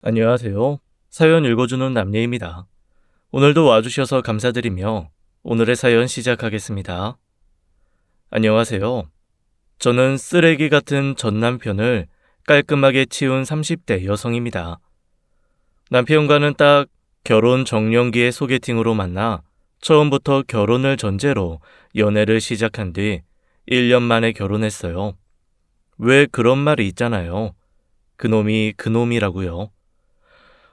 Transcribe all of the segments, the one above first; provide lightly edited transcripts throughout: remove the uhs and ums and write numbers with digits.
안녕하세요. 사연 읽어주는 남예입니다. 오늘도 와주셔서 감사드리며 오늘의 사연 시작하겠습니다. 안녕하세요. 저는 쓰레기 같은 전 남편을 깔끔하게 치운 30대 여성입니다. 남편과는 딱 결혼 정년기의 소개팅으로 만나 처음부터 결혼을 전제로 연애를 시작한 뒤 1년 만에 결혼했어요. 왜 그런 말이 있잖아요. 그놈이 그놈이라고요.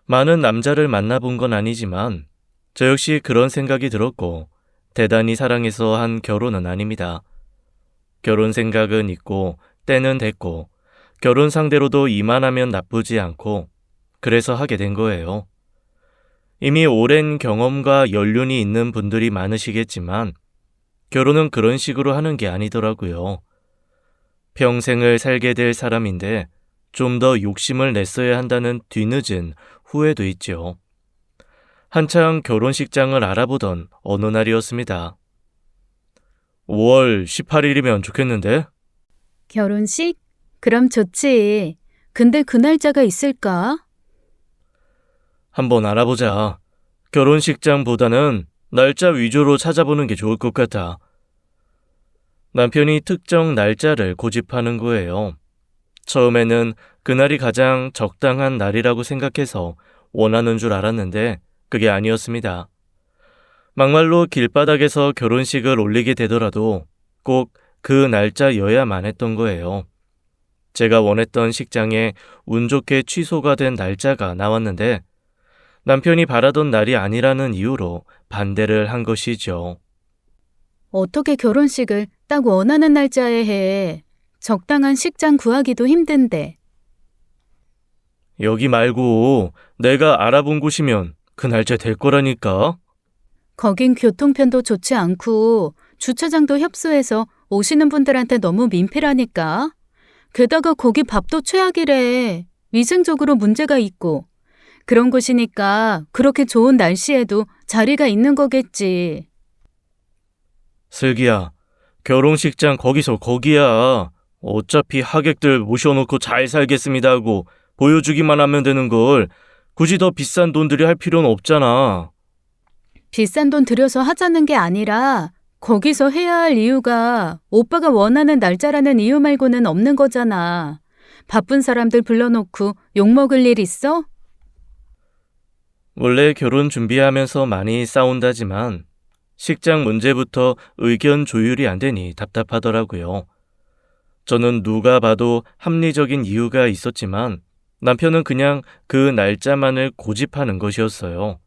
많은 남자를 만나본 건 아니지만 저 역시 그런 생각이 들었고 대단히 사랑해서 한 결혼은 아닙니다. 결혼 생각은 있고 때는 됐고 결혼 상대로도 이만하면 나쁘지 않고 그래서 하게 된 거예요. 이미 오랜 경험과 연륜이 있는 분들이 많으시겠지만 결혼은 그런 식으로 하는 게 아니더라고요. 평생을 살게 될 사람인데 좀 더 욕심을 냈어야 한다는 뒤늦은 후회도 있죠. 한창 결혼식장을 알아보던 어느 날이었습니다. 5월 18일이면 좋겠는데? 결혼식? 그럼 좋지. 근데 그 날짜가 있을까? 한번 알아보자. 결혼식장보다는 날짜 위주로 찾아보는 게 좋을 것 같아. 남편이 특정 날짜를 고집하는 거예요. 처음에는 그날이 가장 적당한 날이라고 생각해서 원하는 줄 알았는데 그게 아니었습니다. 막말로 길바닥에서 결혼식을 올리게 되더라도 꼭 그 날짜여야만 했던 거예요. 제가 원했던 식장에 운 좋게 취소가 된 날짜가 나왔는데 남편이 바라던 날이 아니라는 이유로 반대를 한 것이죠. 어떻게 결혼식을 딱 원하는 날짜에 해? 적당한 식장 구하기도 힘든데. 여기 말고 내가 알아본 곳이면 그 날짜 될 거라니까. 거긴 교통편도 좋지 않고 주차장도 협소해서 오시는 분들한테 너무 민폐라니까. 게다가 거기 밥도 최악이래. 위생적으로 문제가 있고. 그런 곳이니까 그렇게 좋은 날씨에도 자리가 있는 거겠지. 슬기야, 결혼식장 거기서 거기야. 어차피 하객들 모셔놓고 잘 살겠습니다 하고 보여주기만 하면 되는 걸 굳이 더 비싼 돈 들여 할 필요는 없잖아. 비싼 돈 들여서 하자는 게 아니라 거기서 해야 할 이유가 오빠가 원하는 날짜라는 이유 말고는 없는 거잖아. 바쁜 사람들 불러놓고 욕먹을 일 있어? 원래 결혼 준비하면서 많이 싸운다지만 식장 문제부터 의견 조율이 안 되니 답답하더라고요. 저는 누가 봐도 합리적인 이유가 있었지만 남편은 그냥 그 날짜만을 고집하는 것이었어요.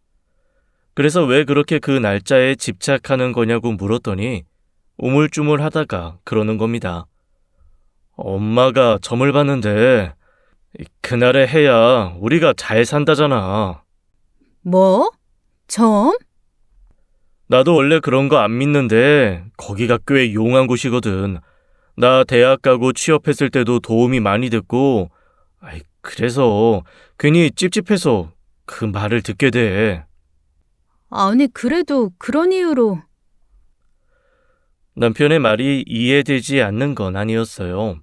그래서 왜 그렇게 그 날짜에 집착하는 거냐고 물었더니 우물쭈물 하다가 그러는 겁니다. 엄마가 점을 봤는데 그날에 해야 우리가 잘 산다잖아. 뭐? 점? 나도 원래 그런 거 안 믿는데 거기가 꽤 용한 곳이거든. 나 대학 가고 취업했을 때도 도움이 많이 됐고 그래서 괜히 찝찝해서 그 말을 듣게 돼. 아니, 그래도 그런 이유로. 남편의 말이 이해되지 않는 건 아니었어요.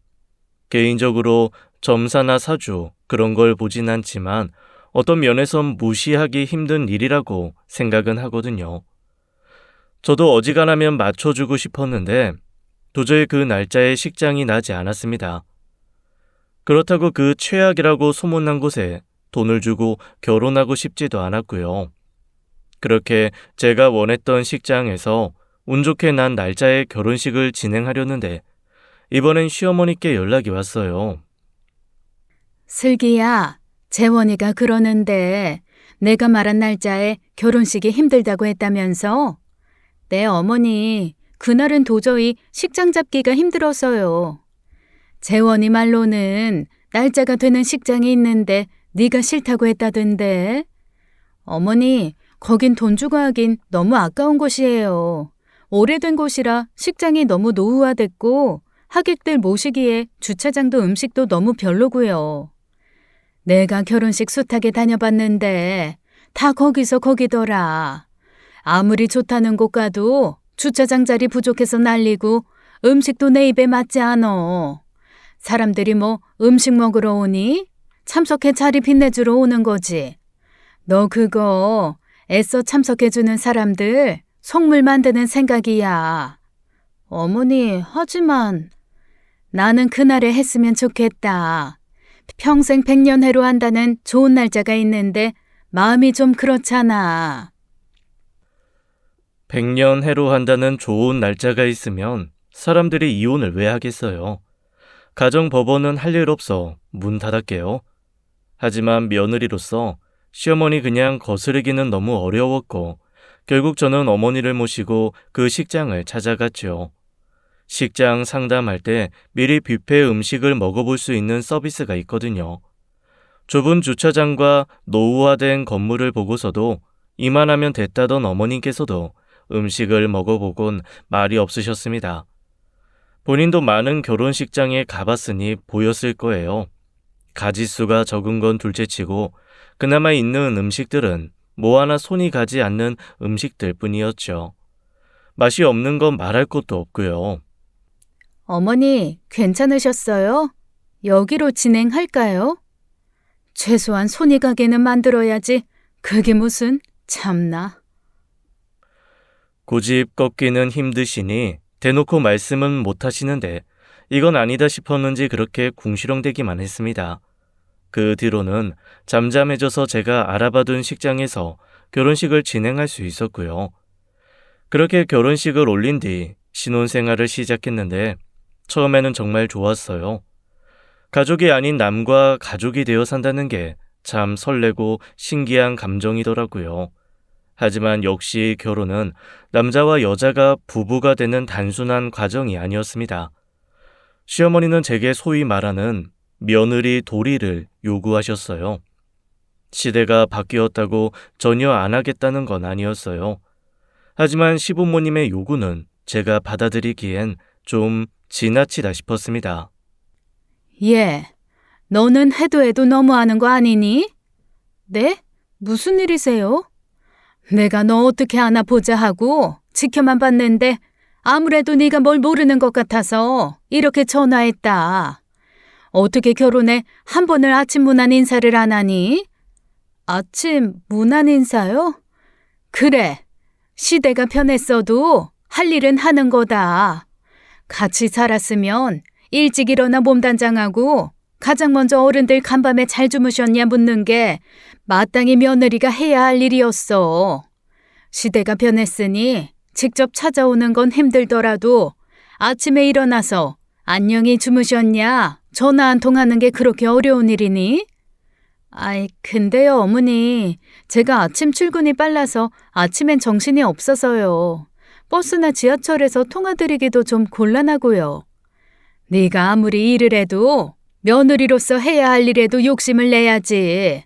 개인적으로 점사나 사주 그런 걸 보진 않지만 어떤 면에선 무시하기 힘든 일이라고 생각은 하거든요. 저도 어지간하면 맞춰주고 싶었는데 도저히 그 날짜에 식장이 나지 않았습니다. 그렇다고 그 최악이라고 소문난 곳에 돈을 주고 결혼하고 싶지도 않았고요. 그렇게 제가 원했던 식장에서 운 좋게 난 날짜에 결혼식을 진행하려는데 이번엔 시어머니께 연락이 왔어요. 슬기야, 재원이가 그러는데 내가 말한 날짜에 결혼식이 힘들다고 했다면서? 내 어머니, 그날은 도저히 식장 잡기가 힘들어서요. 재원이 말로는 날짜가 되는 식장이 있는데 네가 싫다고 했다던데. 어머니, 거긴 돈 주고 하긴 너무 아까운 곳이에요. 오래된 곳이라 식장이 너무 노후화됐고 하객들 모시기에 주차장도 음식도 너무 별로고요. 내가 결혼식 숱하게 다녀봤는데 다 거기서 거기더라. 아무리 좋다는 곳 가도 주차장 자리 부족해서 난리고 음식도 내 입에 맞지 않어. 사람들이 뭐 음식 먹으러 오니? 참석해 자리 빛내주러 오는 거지. 너 그거 애써 참석해주는 사람들 속물 만드는 생각이야. 어머니, 하지만 나는 그날에 했으면 좋겠다. 평생 백년해로 한다는 좋은 날짜가 있는데 마음이 좀 그렇잖아. 백년해로 한다는 좋은 날짜가 있으면 사람들이 이혼을 왜 하겠어요? 가정법원은 할 일 없어 문 닫았게요. 하지만 며느리로서 시어머니 그냥 거스르기는 너무 어려웠고 결국 저는 어머니를 모시고 그 식장을 찾아갔죠. 식장 상담할 때 미리 뷔페 음식을 먹어볼 수 있는 서비스가 있거든요. 좁은 주차장과 노후화된 건물을 보고서도 이만하면 됐다던 어머님께서도 음식을 먹어보곤 말이 없으셨습니다. 본인도 많은 결혼식장에 가봤으니 보였을 거예요. 가짓수가 적은 건 둘째치고 그나마 있는 음식들은 뭐 하나 손이 가지 않는 음식들 뿐이었죠. 맛이 없는 건 말할 것도 없고요. 어머니, 괜찮으셨어요? 여기로 진행할까요? 최소한 손이 가게는 만들어야지. 그게 무슨, 참나. 고집 꺾기는 힘드시니 대놓고 말씀은 못 하시는데 이건 아니다 싶었는지 그렇게 궁시렁대기만 했습니다. 그 뒤로는 잠잠해져서 제가 알아봐둔 식장에서 결혼식을 진행할 수 있었고요. 그렇게 결혼식을 올린 뒤 신혼생활을 시작했는데 처음에는 정말 좋았어요. 가족이 아닌 남과 가족이 되어 산다는 게 참 설레고 신기한 감정이더라고요. 하지만 역시 결혼은 남자와 여자가 부부가 되는 단순한 과정이 아니었습니다. 시어머니는 제게 소위 말하는 며느리 도리를 요구하셨어요. 시대가 바뀌었다고 전혀 안 하겠다는 건 아니었어요. 하지만 시부모님의 요구는 제가 받아들이기엔 좀 지나치다 싶었습니다. 예, 너는 해도 너무하는 거 아니니? 네? 무슨 일이세요? 내가 너 어떻게 하나 보자 하고 지켜만 봤는데 아무래도 네가 뭘 모르는 것 같아서 이렇게 전화했다. 어떻게 결혼해 한 번을 아침 문안 인사를 안 하니? 아침 문안 인사요? 그래, 시대가 변했어도 할 일은 하는 거다. 같이 살았으면 일찍 일어나 몸단장하고 가장 먼저 어른들 간밤에 잘 주무셨냐 묻는 게 마땅히 며느리가 해야 할 일이었어. 시대가 변했으니 직접 찾아오는 건 힘들더라도 아침에 일어나서 안녕히 주무셨냐 전화 한 통 하는 게 그렇게 어려운 일이니? 아이, 근데요 어머니, 제가 아침 출근이 빨라서 아침엔 정신이 없어서요. 버스나 지하철에서 통화드리기도 좀 곤란하고요. 네가 아무리 일을 해도 며느리로서 해야 할 일에도 욕심을 내야지.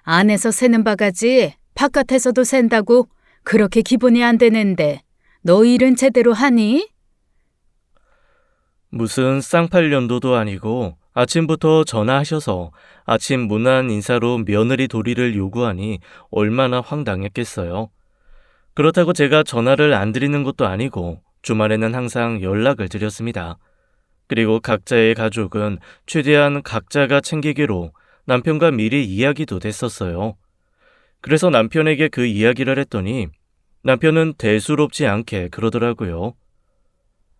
안에서 새는 바가지 바깥에서도 샌다고 그렇게 기분이 안 되는데 너 일은 제대로 하니? 무슨 쌍팔년도도 아니고 아침부터 전화하셔서 아침 문안 인사로 며느리 도리를 요구하니 얼마나 황당했겠어요. 그렇다고 제가 전화를 안 드리는 것도 아니고 주말에는 항상 연락을 드렸습니다. 그리고 각자의 가족은 최대한 각자가 챙기기로 남편과 미리 이야기도 됐었어요. 그래서 남편에게 그 이야기를 했더니 남편은 대수롭지 않게 그러더라고요.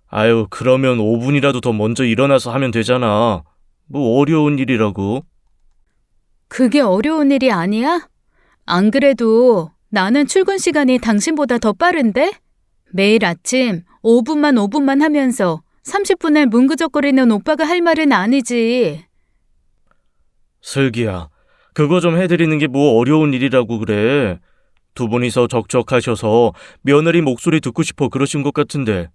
아유, 그러면 5분이라도 더 먼저 일어나서 하면 되잖아. 뭐 어려운 일이라고. 그게 어려운 일이 아니야? 안 그래도 나는 출근 시간이 당신보다 더 빠른데? 매일 아침 5분만 하면서 30분을 뭉그적거리는 오빠가 할 말은 아니지. 슬기야, 그거 좀 해드리는 게 뭐 어려운 일이라고 그래. 두 분이서 적적하셔서 며느리 목소리 듣고 싶어 그러신 것 같은데.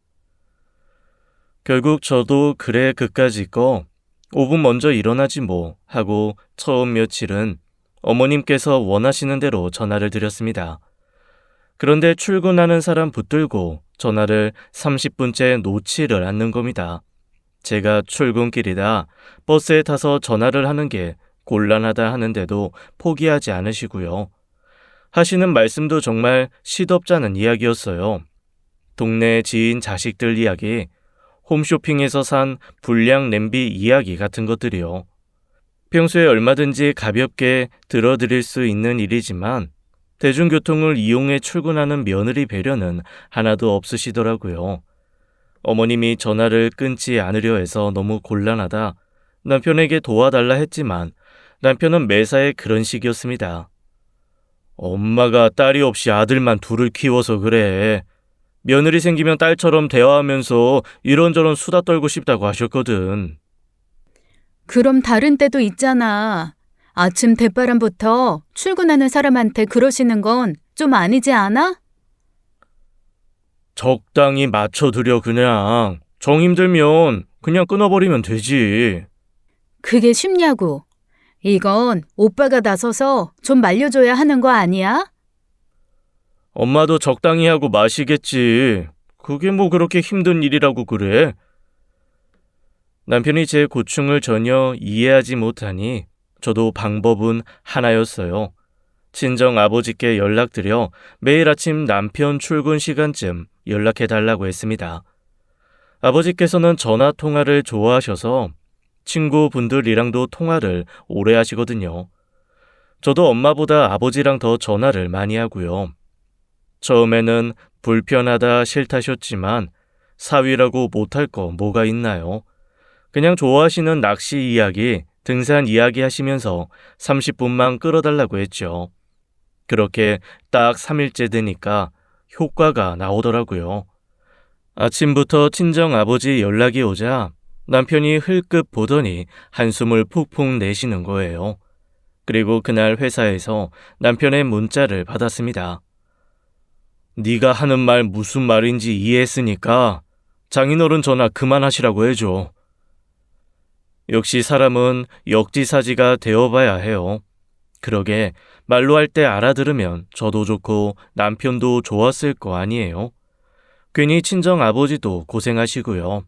결국 저도 그래 그까짓 거 5분 먼저 일어나지 뭐 하고 처음 며칠은 어머님께서 원하시는 대로 전화를 드렸습니다. 그런데 출근하는 사람 붙들고 전화를 30분째 놓지를 않는 겁니다. 제가 출근길이다 버스에 타서 전화를 하는 게 곤란하다 하는데도 포기하지 않으시고요. 하시는 말씀도 정말 시덥잖은 이야기였어요. 동네 지인 자식들 이야기, 홈쇼핑에서 산 불량 냄비 이야기 같은 것들이요. 평소에 얼마든지 가볍게 들어드릴 수 있는 일이지만 대중교통을 이용해 출근하는 며느리 배려는 하나도 없으시더라고요. 어머님이 전화를 끊지 않으려 해서 너무 곤란하다 남편에게 도와달라 했지만 남편은 매사에 그런 식이었습니다. 엄마가 딸이 없이 아들만 둘을 키워서 그래. 며느리 생기면 딸처럼 대화하면서 이런저런 수다 떨고 싶다고 하셨거든. 그럼 다른 때도 있잖아. 아침 대바람부터 출근하는 사람한테 그러시는 건 좀 아니지 않아? 적당히 맞춰두려 그냥. 정 힘들면 그냥 끊어버리면 되지. 그게 쉽냐고. 이건 오빠가 나서서 좀 말려줘야 하는 거 아니야? 엄마도 적당히 하고 마시겠지. 그게 뭐 그렇게 힘든 일이라고 그래? 남편이 제 고충을 전혀 이해하지 못하니 저도 방법은 하나였어요. 친정 아버지께 연락드려 매일 아침 남편 출근 시간쯤 연락해달라고 했습니다. 아버지께서는 전화 통화를 좋아하셔서 친구분들이랑도 통화를 오래 하시거든요. 저도 엄마보다 아버지랑 더 전화를 많이 하고요. 처음에는 불편하다 싫다셨지만 사위라고 못할 거 뭐가 있나요? 그냥 좋아하시는 낚시 이야기, 등산 이야기 하시면서 30분만 끌어달라고 했죠. 그렇게 딱 3일째 되니까 효과가 나오더라고요. 아침부터 친정 아버지 연락이 오자 남편이 흘끗 보더니 한숨을 푹푹 내쉬는 거예요. 그리고 그날 회사에서 남편의 문자를 받았습니다. 네가 하는 말 무슨 말인지 이해했으니까 장인어른 전화 그만하시라고 해줘. 역시 사람은 역지사지가 되어봐야 해요. 그러게 말로 할 때 알아들으면 저도 좋고 남편도 좋았을 거 아니에요. 괜히 친정 아버지도 고생하시고요.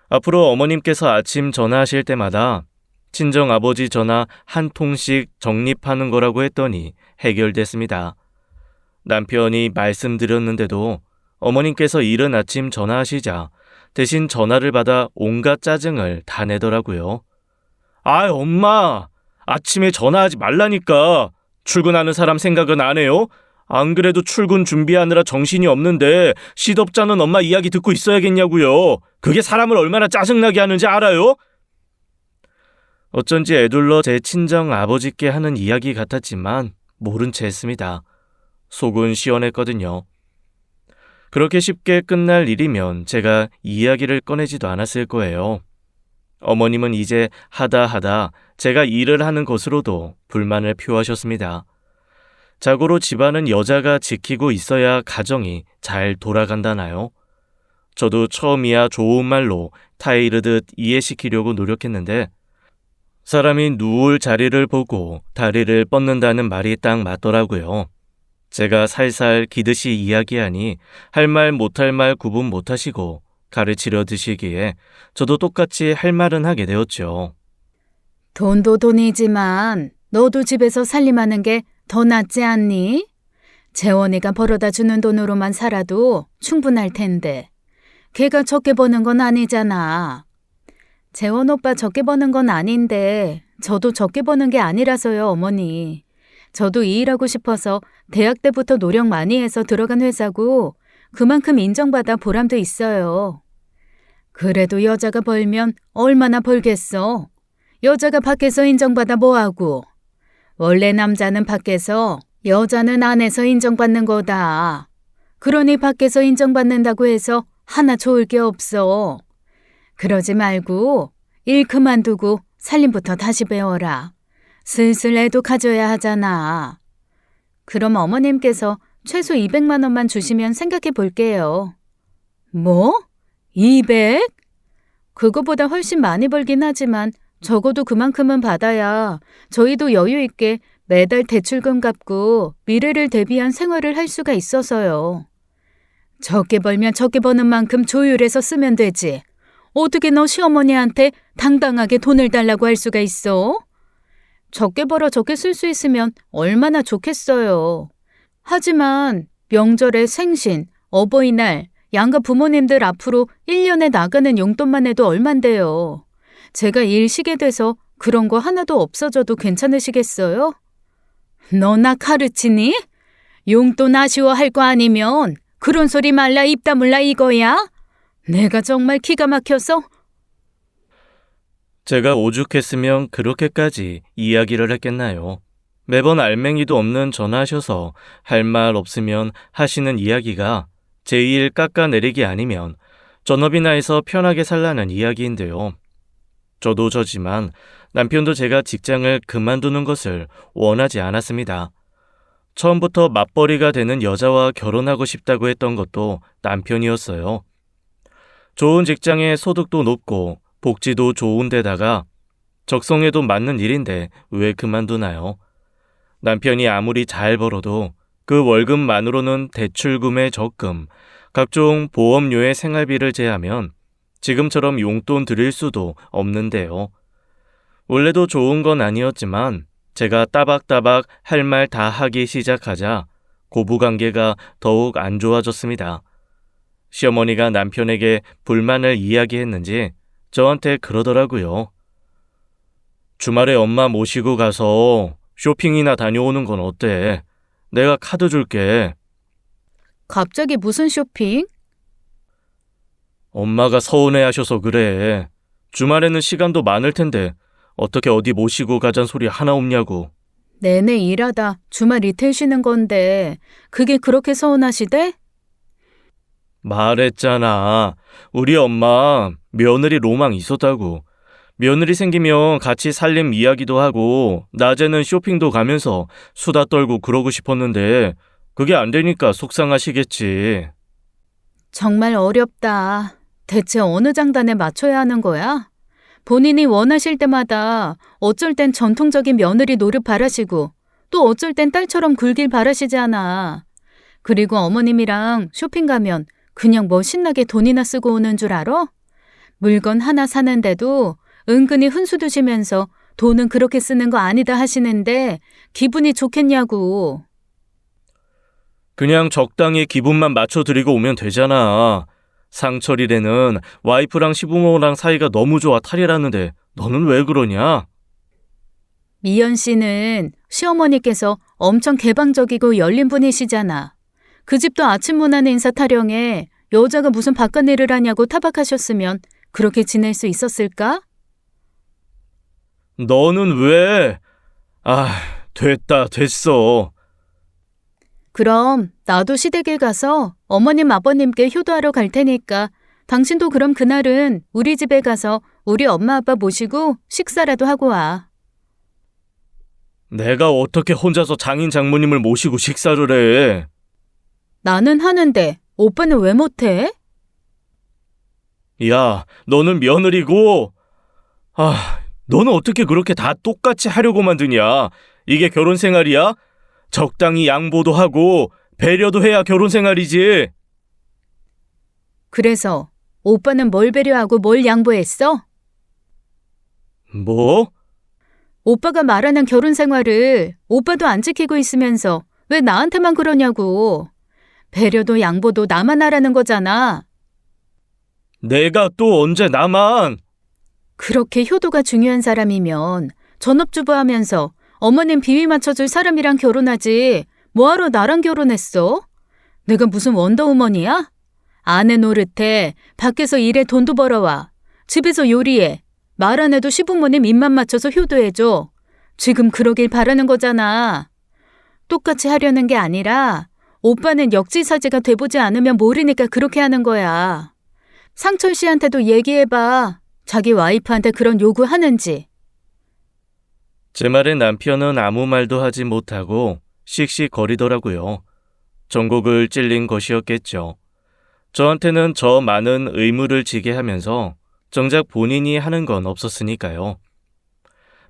앞으로 어머님께서 아침 전화하실 때마다 친정 아버지 전화 한 통씩 적립하는 거라고 했더니 해결됐습니다. 남편이 말씀드렸는데도 어머님께서 이른 아침 전화하시자 대신 전화를 받아 온갖 짜증을 다 내더라고요. 아, 엄마! 아침에 전화하지 말라니까! 출근하는 사람 생각은 안 해요? 안 그래도 출근 준비하느라 정신이 없는데 시덥잖은 엄마 이야기 듣고 있어야겠냐고요. 그게 사람을 얼마나 짜증나게 하는지 알아요? 어쩐지 애둘러 제 친정 아버지께 하는 이야기 같았지만 모른 채 했습니다. 속은 시원했거든요. 그렇게 쉽게 끝날 일이면 제가 이야기를 꺼내지도 않았을 거예요. 어머님은 이제 하다 제가 일을 하는 것으로도 불만을 표하셨습니다. 자고로 집안은 여자가 지키고 있어야 가정이 잘 돌아간다나요? 저도 처음이야 좋은 말로 타이르듯 이해시키려고 노력했는데 사람이 누울 자리를 보고 다리를 뻗는다는 말이 딱 맞더라고요. 제가 살살 기듯이 이야기하니 할 말 못할 말 구분 못하시고 가르치려 드시기에 저도 똑같이 할 말은 하게 되었죠. 돈도 돈이지만 너도 집에서 살림하는 게 더 낫지 않니? 재원이가 벌어다 주는 돈으로만 살아도 충분할 텐데 걔가 적게 버는 건 아니잖아. 재원 오빠 적게 버는 건 아닌데 저도 적게 버는 게 아니라서요, 어머니. 저도 이 일하고 싶어서 대학 때부터 노력 많이 해서 들어간 회사고 그만큼 인정받아 보람도 있어요. 그래도 여자가 벌면 얼마나 벌겠어? 여자가 밖에서 인정받아 뭐하고? 원래 남자는 밖에서, 여자는 안에서 인정받는 거다. 그러니 밖에서 인정받는다고 해서 하나 좋을 게 없어. 그러지 말고 일 그만두고 살림부터 다시 배워라. 슬슬 애도 가져야 하잖아. 그럼 어머님께서 최소 200만 원만 주시면 생각해 볼게요. 뭐? 200? 그거보다 훨씬 많이 벌긴 하지만 적어도 그만큼은 받아야 저희도 여유 있게 매달 대출금 갚고 미래를 대비한 생활을 할 수가 있어서요. 적게 벌면 적게 버는 만큼 조율해서 쓰면 되지. 어떻게 너 시어머니한테 당당하게 돈을 달라고 할 수가 있어? 적게 벌어 적게 쓸 수 있으면 얼마나 좋겠어요. 하지만 명절에 생신, 어버이날, 양가 부모님들 앞으로 1년에 나가는 용돈만 해도 얼만데요. 제가 일 쉬게 돼서 그런 거 하나도 없어져도 괜찮으시겠어요? 너나 가르치니? 용돈 아쉬워할 거 아니면 그런 소리 말라 입 다물라 이거야? 내가 정말 기가 막혀서. 제가 오죽했으면 그렇게까지 이야기를 했겠나요? 매번 알맹이도 없는 전화하셔서 할 말 없으면 하시는 이야기가 제 일 깎아내리기 아니면 전업이나 해서 편하게 살라는 이야기인데요. 저도 저지만 남편도 제가 직장을 그만두는 것을 원하지 않았습니다. 처음부터 맞벌이가 되는 여자와 결혼하고 싶다고 했던 것도 남편이었어요. 좋은 직장에 소득도 높고 복지도 좋은 데다가 적성에도 맞는 일인데 왜 그만두나요? 남편이 아무리 잘 벌어도 그 월급만으로는 대출금에 적금, 각종 보험료의 생활비를 제하면 지금처럼 용돈 드릴 수도 없는데요. 원래도 좋은 건 아니었지만 제가 따박따박 할 말 다 하기 시작하자 고부관계가 더욱 안 좋아졌습니다. 시어머니가 남편에게 불만을 이야기했는지 저한테 그러더라고요. 주말에 엄마 모시고 가서 쇼핑이나 다녀오는 건 어때? 내가 카드 줄게. 갑자기 무슨 쇼핑? 엄마가 서운해 하셔서 그래. 주말에는 시간도 많을 텐데 어떻게 어디 모시고 가잔 소리 하나 없냐고. 내내 일하다 주말 이틀 쉬는 건데 그게 그렇게 서운하시대? 말했잖아. 우리 엄마 며느리 로망 있었다고. 며느리 생기면 같이 살림 이야기도 하고 낮에는 쇼핑도 가면서 수다 떨고 그러고 싶었는데 그게 안 되니까 속상하시겠지. 정말 어렵다. 대체 어느 장단에 맞춰야 하는 거야? 본인이 원하실 때마다 어쩔 땐 전통적인 며느리 노릇 바라시고 또 어쩔 땐 딸처럼 굴길 바라시잖아. 그리고 어머님이랑 쇼핑 가면 그냥 뭐 신나게 돈이나 쓰고 오는 줄 알아? 물건 하나 사는데도 은근히 훈수 두시면서 돈은 그렇게 쓰는 거 아니다 하시는데 기분이 좋겠냐고. 그냥 적당히 기분만 맞춰드리고 오면 되잖아. 상철이래는 와이프랑 시부모랑 사이가 너무 좋아 탈이라는데 너는 왜 그러냐? 미연 씨는 시어머니께서 엄청 개방적이고 열린 분이시잖아. 그 집도 아침 문화는 인사 타령에 여자가 무슨 바깥 일을 하냐고 타박하셨으면 그렇게 지낼 수 있었을까? 너는 왜? 됐어. 그럼 나도 시댁에 가서 어머님 아버님께 효도하러 갈 테니까 당신도 그럼 그날은 우리 집에 가서 우리 엄마 아빠 모시고 식사라도 하고 와. 내가 어떻게 혼자서 장인 장모님을 모시고 식사를 해? 나는 하는데 오빠는 왜 못해? 야, 너는 며느리고, 너는 어떻게 그렇게 다 똑같이 하려고만 드냐? 이게 결혼 생활이야? 적당히 양보도 하고 배려도 해야 결혼 생활이지. 그래서 오빠는 뭘 배려하고 뭘 양보했어? 뭐? 오빠가 말하는 결혼 생활을 오빠도 안 지키고 있으면서 왜 나한테만 그러냐고. 배려도 양보도 나만 하라는 거잖아. 내가 또 언제 나만? 그렇게 효도가 중요한 사람이면 전업주부 하면서 어머님 비위 맞춰줄 사람이랑 결혼하지 뭐하러 나랑 결혼했어? 내가 무슨 원더우먼이야? 아내 노릇해, 밖에서 일해 돈도 벌어와, 집에서 요리해, 말 안 해도 시부모님 입만 맞춰서 효도해줘. 지금 그러길 바라는 거잖아. 똑같이 하려는 게 아니라 오빠는 역지사지가 돼보지 않으면 모르니까 그렇게 하는 거야. 상철 씨한테도 얘기해봐. 자기 와이프한테 그런 요구하는지. 제 말에 남편은 아무 말도 하지 못하고 씩씩거리더라고요. 전곡을 찔린 것이었겠죠. 저한테는 저 많은 의무를 지게 하면서 정작 본인이 하는 건 없었으니까요.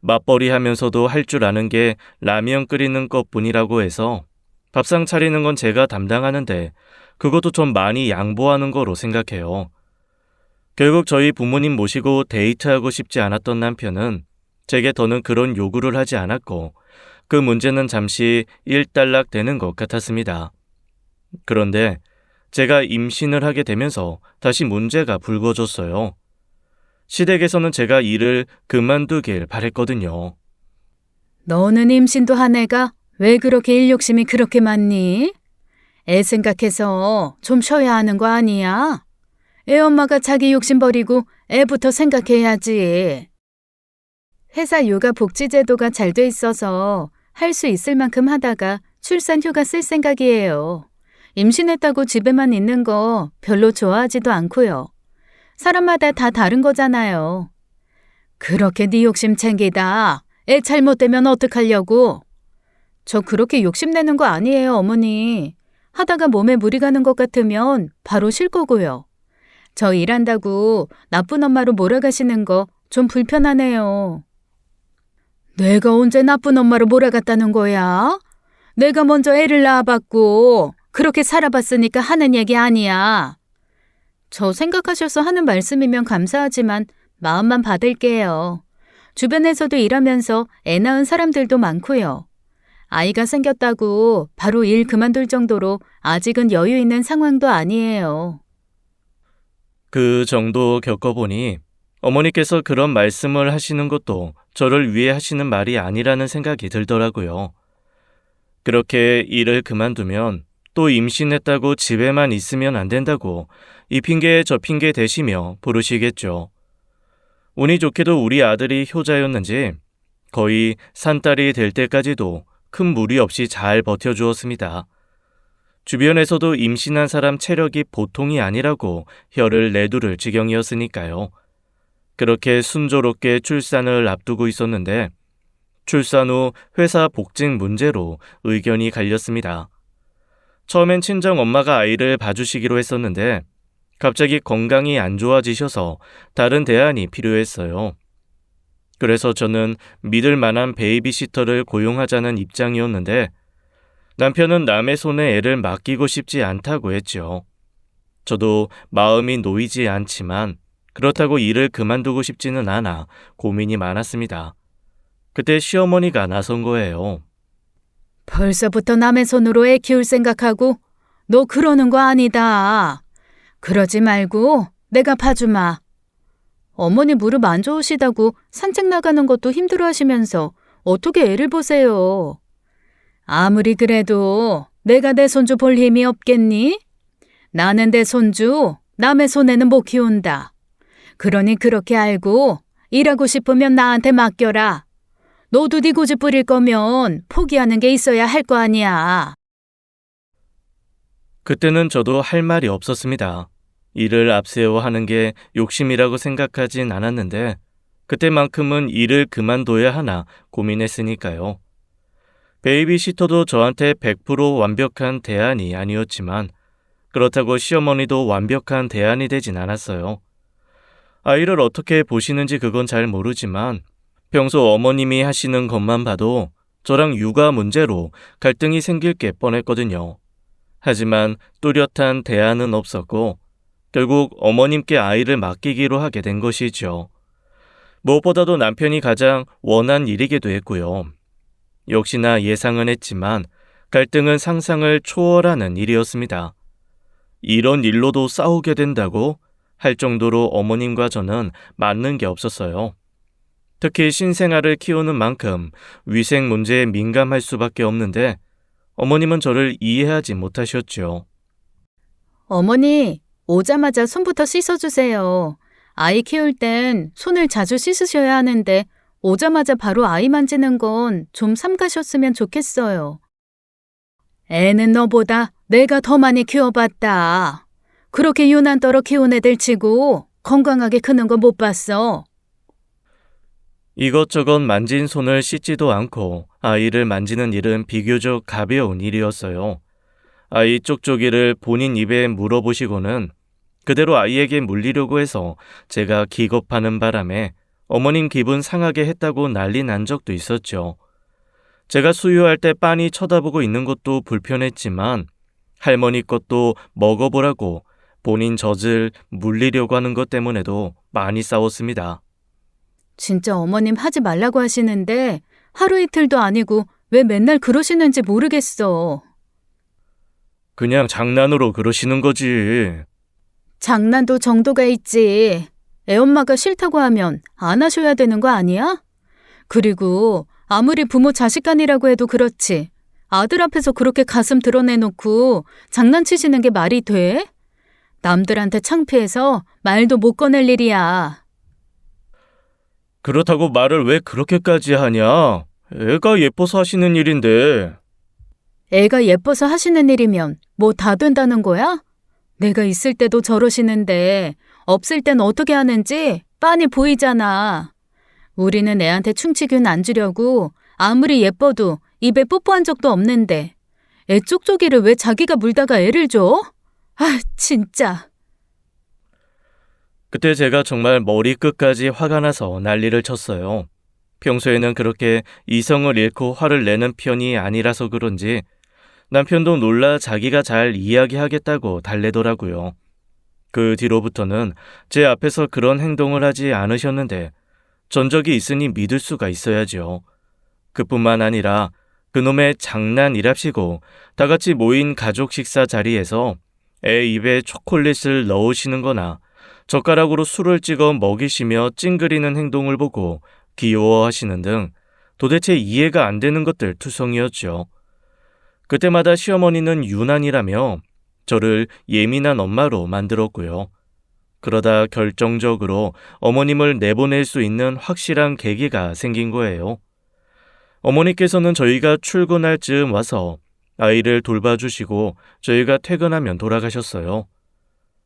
맞벌이 하면서도 할 줄 아는 게 라면 끓이는 것뿐이라고 해서 밥상 차리는 건 제가 담당하는데 그것도 좀 많이 양보하는 거로 생각해요. 결국 저희 부모님 모시고 데이트하고 싶지 않았던 남편은 제게 더는 그런 요구를 하지 않았고 그 문제는 잠시 일단락 되는 것 같았습니다. 그런데 제가 임신을 하게 되면서 다시 문제가 불거졌어요. 시댁에서는 제가 일을 그만두길 바랬거든요. 너는 임신도 한 애가 왜 그렇게 일 욕심이 그렇게 많니? 애 생각해서 좀 쉬어야 하는 거 아니야? 애 엄마가 자기 욕심 버리고 애부터 생각해야지. 회사 육아 복지 제도가 잘 돼 있어서 할 수 있을 만큼 하다가 출산 휴가 쓸 생각이에요. 임신했다고 집에만 있는 거 별로 좋아하지도 않고요. 사람마다 다 다른 거잖아요. 그렇게 네 욕심 챙기다 애 잘못되면 어떡하려고? 저 그렇게 욕심내는 거 아니에요, 어머니. 하다가 몸에 무리 가는 것 같으면 바로 쉴 거고요. 저 일한다고 나쁜 엄마로 몰아가시는 거 좀 불편하네요. 내가 언제 나쁜 엄마로 몰아갔다는 거야? 내가 먼저 애를 낳아봤고 그렇게 살아봤으니까 하는 얘기 아니야. 저 생각하셔서 하는 말씀이면 감사하지만 마음만 받을게요. 주변에서도 일하면서 애 낳은 사람들도 많고요. 아이가 생겼다고 바로 일 그만둘 정도로 아직은 여유 있는 상황도 아니에요. 그 정도 겪어보니 어머니께서 그런 말씀을 하시는 것도 저를 위해 하시는 말이 아니라는 생각이 들더라고요. 그렇게 일을 그만두면 또 임신했다고 집에만 있으면 안 된다고 이 핑계 저 핑계 대시며 부르시겠죠. 운이 좋게도 우리 아들이 효자였는지 거의 산딸이 될 때까지도 큰 무리 없이 잘 버텨주었습니다. 주변에서도 임신한 사람 체력이 보통이 아니라고 혀를 내두를 지경이었으니까요. 그렇게 순조롭게 출산을 앞두고 있었는데 출산 후 회사 복직 문제로 의견이 갈렸습니다. 처음엔 친정 엄마가 아이를 봐주시기로 했었는데 갑자기 건강이 안 좋아지셔서 다른 대안이 필요했어요. 그래서 저는 믿을 만한 베이비시터를 고용하자는 입장이었는데 남편은 남의 손에 애를 맡기고 싶지 않다고 했죠. 저도 마음이 놓이지 않지만 그렇다고 일을 그만두고 싶지는 않아 고민이 많았습니다. 그때 시어머니가 나선 거예요. 벌써부터 남의 손으로 애 키울 생각하고 너 그러는 거 아니다. 그러지 말고 내가 봐주마. 어머니 무릎 안 좋으시다고 산책 나가는 것도 힘들어 하시면서 어떻게 애를 보세요. 아무리 그래도 내가 내 손주 볼 힘이 없겠니? 나는 내 손주 남의 손에는 못 키운다. 그러니 그렇게 알고 일하고 싶으면 나한테 맡겨라. 너도 네 고집 부릴 거면 포기하는 게 있어야 할 거 아니야. 그때는 저도 할 말이 없었습니다. 일을 앞세워 하는 게 욕심이라고 생각하진 않았는데 그때만큼은 일을 그만둬야 하나 고민했으니까요. 베이비시터도 저한테 100% 완벽한 대안이 아니었지만 그렇다고 시어머니도 완벽한 대안이 되진 않았어요. 아이를 어떻게 보시는지 그건 잘 모르지만 평소 어머님이 하시는 것만 봐도 저랑 육아 문제로 갈등이 생길 게 뻔했거든요. 하지만 뚜렷한 대안은 없었고 결국 어머님께 아이를 맡기기로 하게 된 것이죠. 무엇보다도 남편이 가장 원한 일이기도 했고요. 역시나 예상은 했지만 갈등은 상상을 초월하는 일이었습니다. 이런 일로도 싸우게 된다고 할 정도로 어머님과 저는 맞는 게 없었어요. 특히 신생아를 키우는 만큼 위생 문제에 민감할 수밖에 없는데 어머님은 저를 이해하지 못하셨죠. 어머니, 오자마자 손부터 씻어주세요. 아이 키울 땐 손을 자주 씻으셔야 하는데 오자마자 바로 아이 만지는 건 좀 삼가셨으면 좋겠어요. 애는 너보다 내가 더 많이 키워봤다. 그렇게 유난 떨어 키운 애들 치고 건강하게 크는 거 못 봤어. 이것저것 만진 손을 씻지도 않고 아이를 만지는 일은 비교적 가벼운 일이었어요. 아이 쪽쪽이를 본인 입에 물어보시고는 그대로 아이에게 물리려고 해서 제가 기겁하는 바람에 어머님 기분 상하게 했다고 난리 난 적도 있었죠. 제가 수유할 때 빤히 쳐다보고 있는 것도 불편했지만 할머니 것도 먹어보라고 본인 젖을 물리려고 하는 것 때문에도 많이 싸웠습니다. 진짜 어머님 하지 말라고 하시는데 하루 이틀도 아니고 왜 맨날 그러시는지 모르겠어. 그냥 장난으로 그러시는 거지. 장난도 정도가 있지. 애엄마가 싫다고 하면 안 하셔야 되는 거 아니야? 그리고 아무리 부모 자식 간이라고 해도 그렇지. 아들 앞에서 그렇게 가슴 드러내놓고 장난치시는 게 말이 돼? 남들한테 창피해서 말도 못 꺼낼 일이야. 그렇다고 말을 왜 그렇게까지 하냐? 애가 예뻐서 하시는 일인데. 애가 예뻐서 하시는 일이면 뭐 다 된다는 거야? 내가 있을 때도 저러시는데 없을 땐 어떻게 하는지 빤히 보이잖아. 우리는 애한테 충치균 안 주려고 아무리 예뻐도 입에 뽀뽀한 적도 없는데 애 쪽쪽이를 왜 자기가 물다가 애를 줘? 아, 진짜. 그때 제가 정말 머리끝까지 화가 나서 난리를 쳤어요. 평소에는 그렇게 이성을 잃고 화를 내는 편이 아니라서 그런지 남편도 놀라 자기가 잘 이야기하겠다고 달래더라고요. 그 뒤로부터는 제 앞에서 그런 행동을 하지 않으셨는데 전적이 있으니 믿을 수가 있어야죠. 그뿐만 아니라 그놈의 장난이랍시고 다 같이 모인 가족 식사 자리에서 애 입에 초콜릿을 넣으시는 거나 젓가락으로 술을 찍어 먹이시며 찡그리는 행동을 보고 귀여워하시는 등 도대체 이해가 안 되는 것들 투성이었죠. 그때마다 시어머니는 유난이라며 저를 예민한 엄마로 만들었고요. 그러다 결정적으로 어머님을 내보낼 수 있는 확실한 계기가 생긴 거예요. 어머니께서는 저희가 출근할 즈음 와서 아이를 돌봐주시고 저희가 퇴근하면 돌아가셨어요.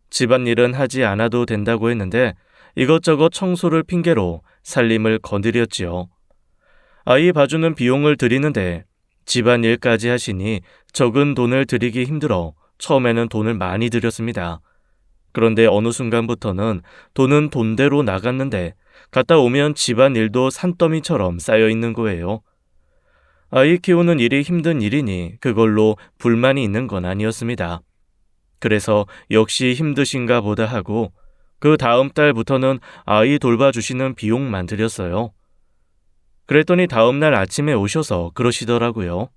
집안일은 하지 않아도 된다고 했는데 이것저것 청소를 핑계로 살림을 거느렸지요. 아이 봐주는 비용을 드리는데 집안일까지 하시니 적은 돈을 드리기 힘들어 처음에는 돈을 많이 들였습니다. 그런데 어느 순간부터는 돈은 돈대로 나갔는데 갔다 오면 집안일도 산더미처럼 쌓여 있는 거예요. 아이 키우는 일이 힘든 일이니 그걸로 불만이 있는 건 아니었습니다. 그래서 역시 힘드신가 보다 하고 그 다음 달부터는 아이 돌봐주시는 비용만 드렸어요. 그랬더니 다음 날 아침에 오셔서 그러시더라고요.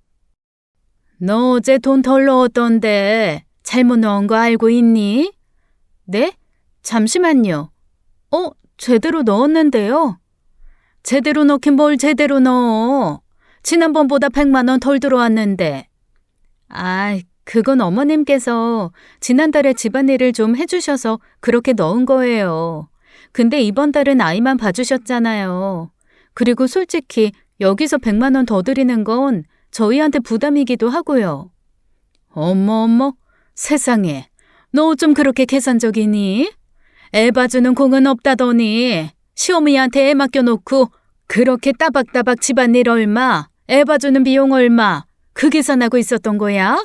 너 어제 돈 덜 넣었던데 잘못 넣은 거 알고 있니? 네? 잠시만요. 제대로 넣었는데요. 제대로 넣긴 뭘 제대로 넣어. 지난번보다 100만 원 덜 들어왔는데. 아, 그건 어머님께서 지난달에 집안일을 좀 해주셔서 그렇게 넣은 거예요. 근데 이번 달은 아이만 봐주셨잖아요. 그리고 솔직히 여기서 100만 원 더 드리는 건 저희한테 부담이기도 하고요. 어머, 세상에. 너 좀 그렇게 계산적이니? 애 봐주는 공은 없다더니 시어머니한테 애 맡겨놓고 그렇게 따박따박 집안일 얼마, 애 봐주는 비용 얼마 그 계산하고 있었던 거야?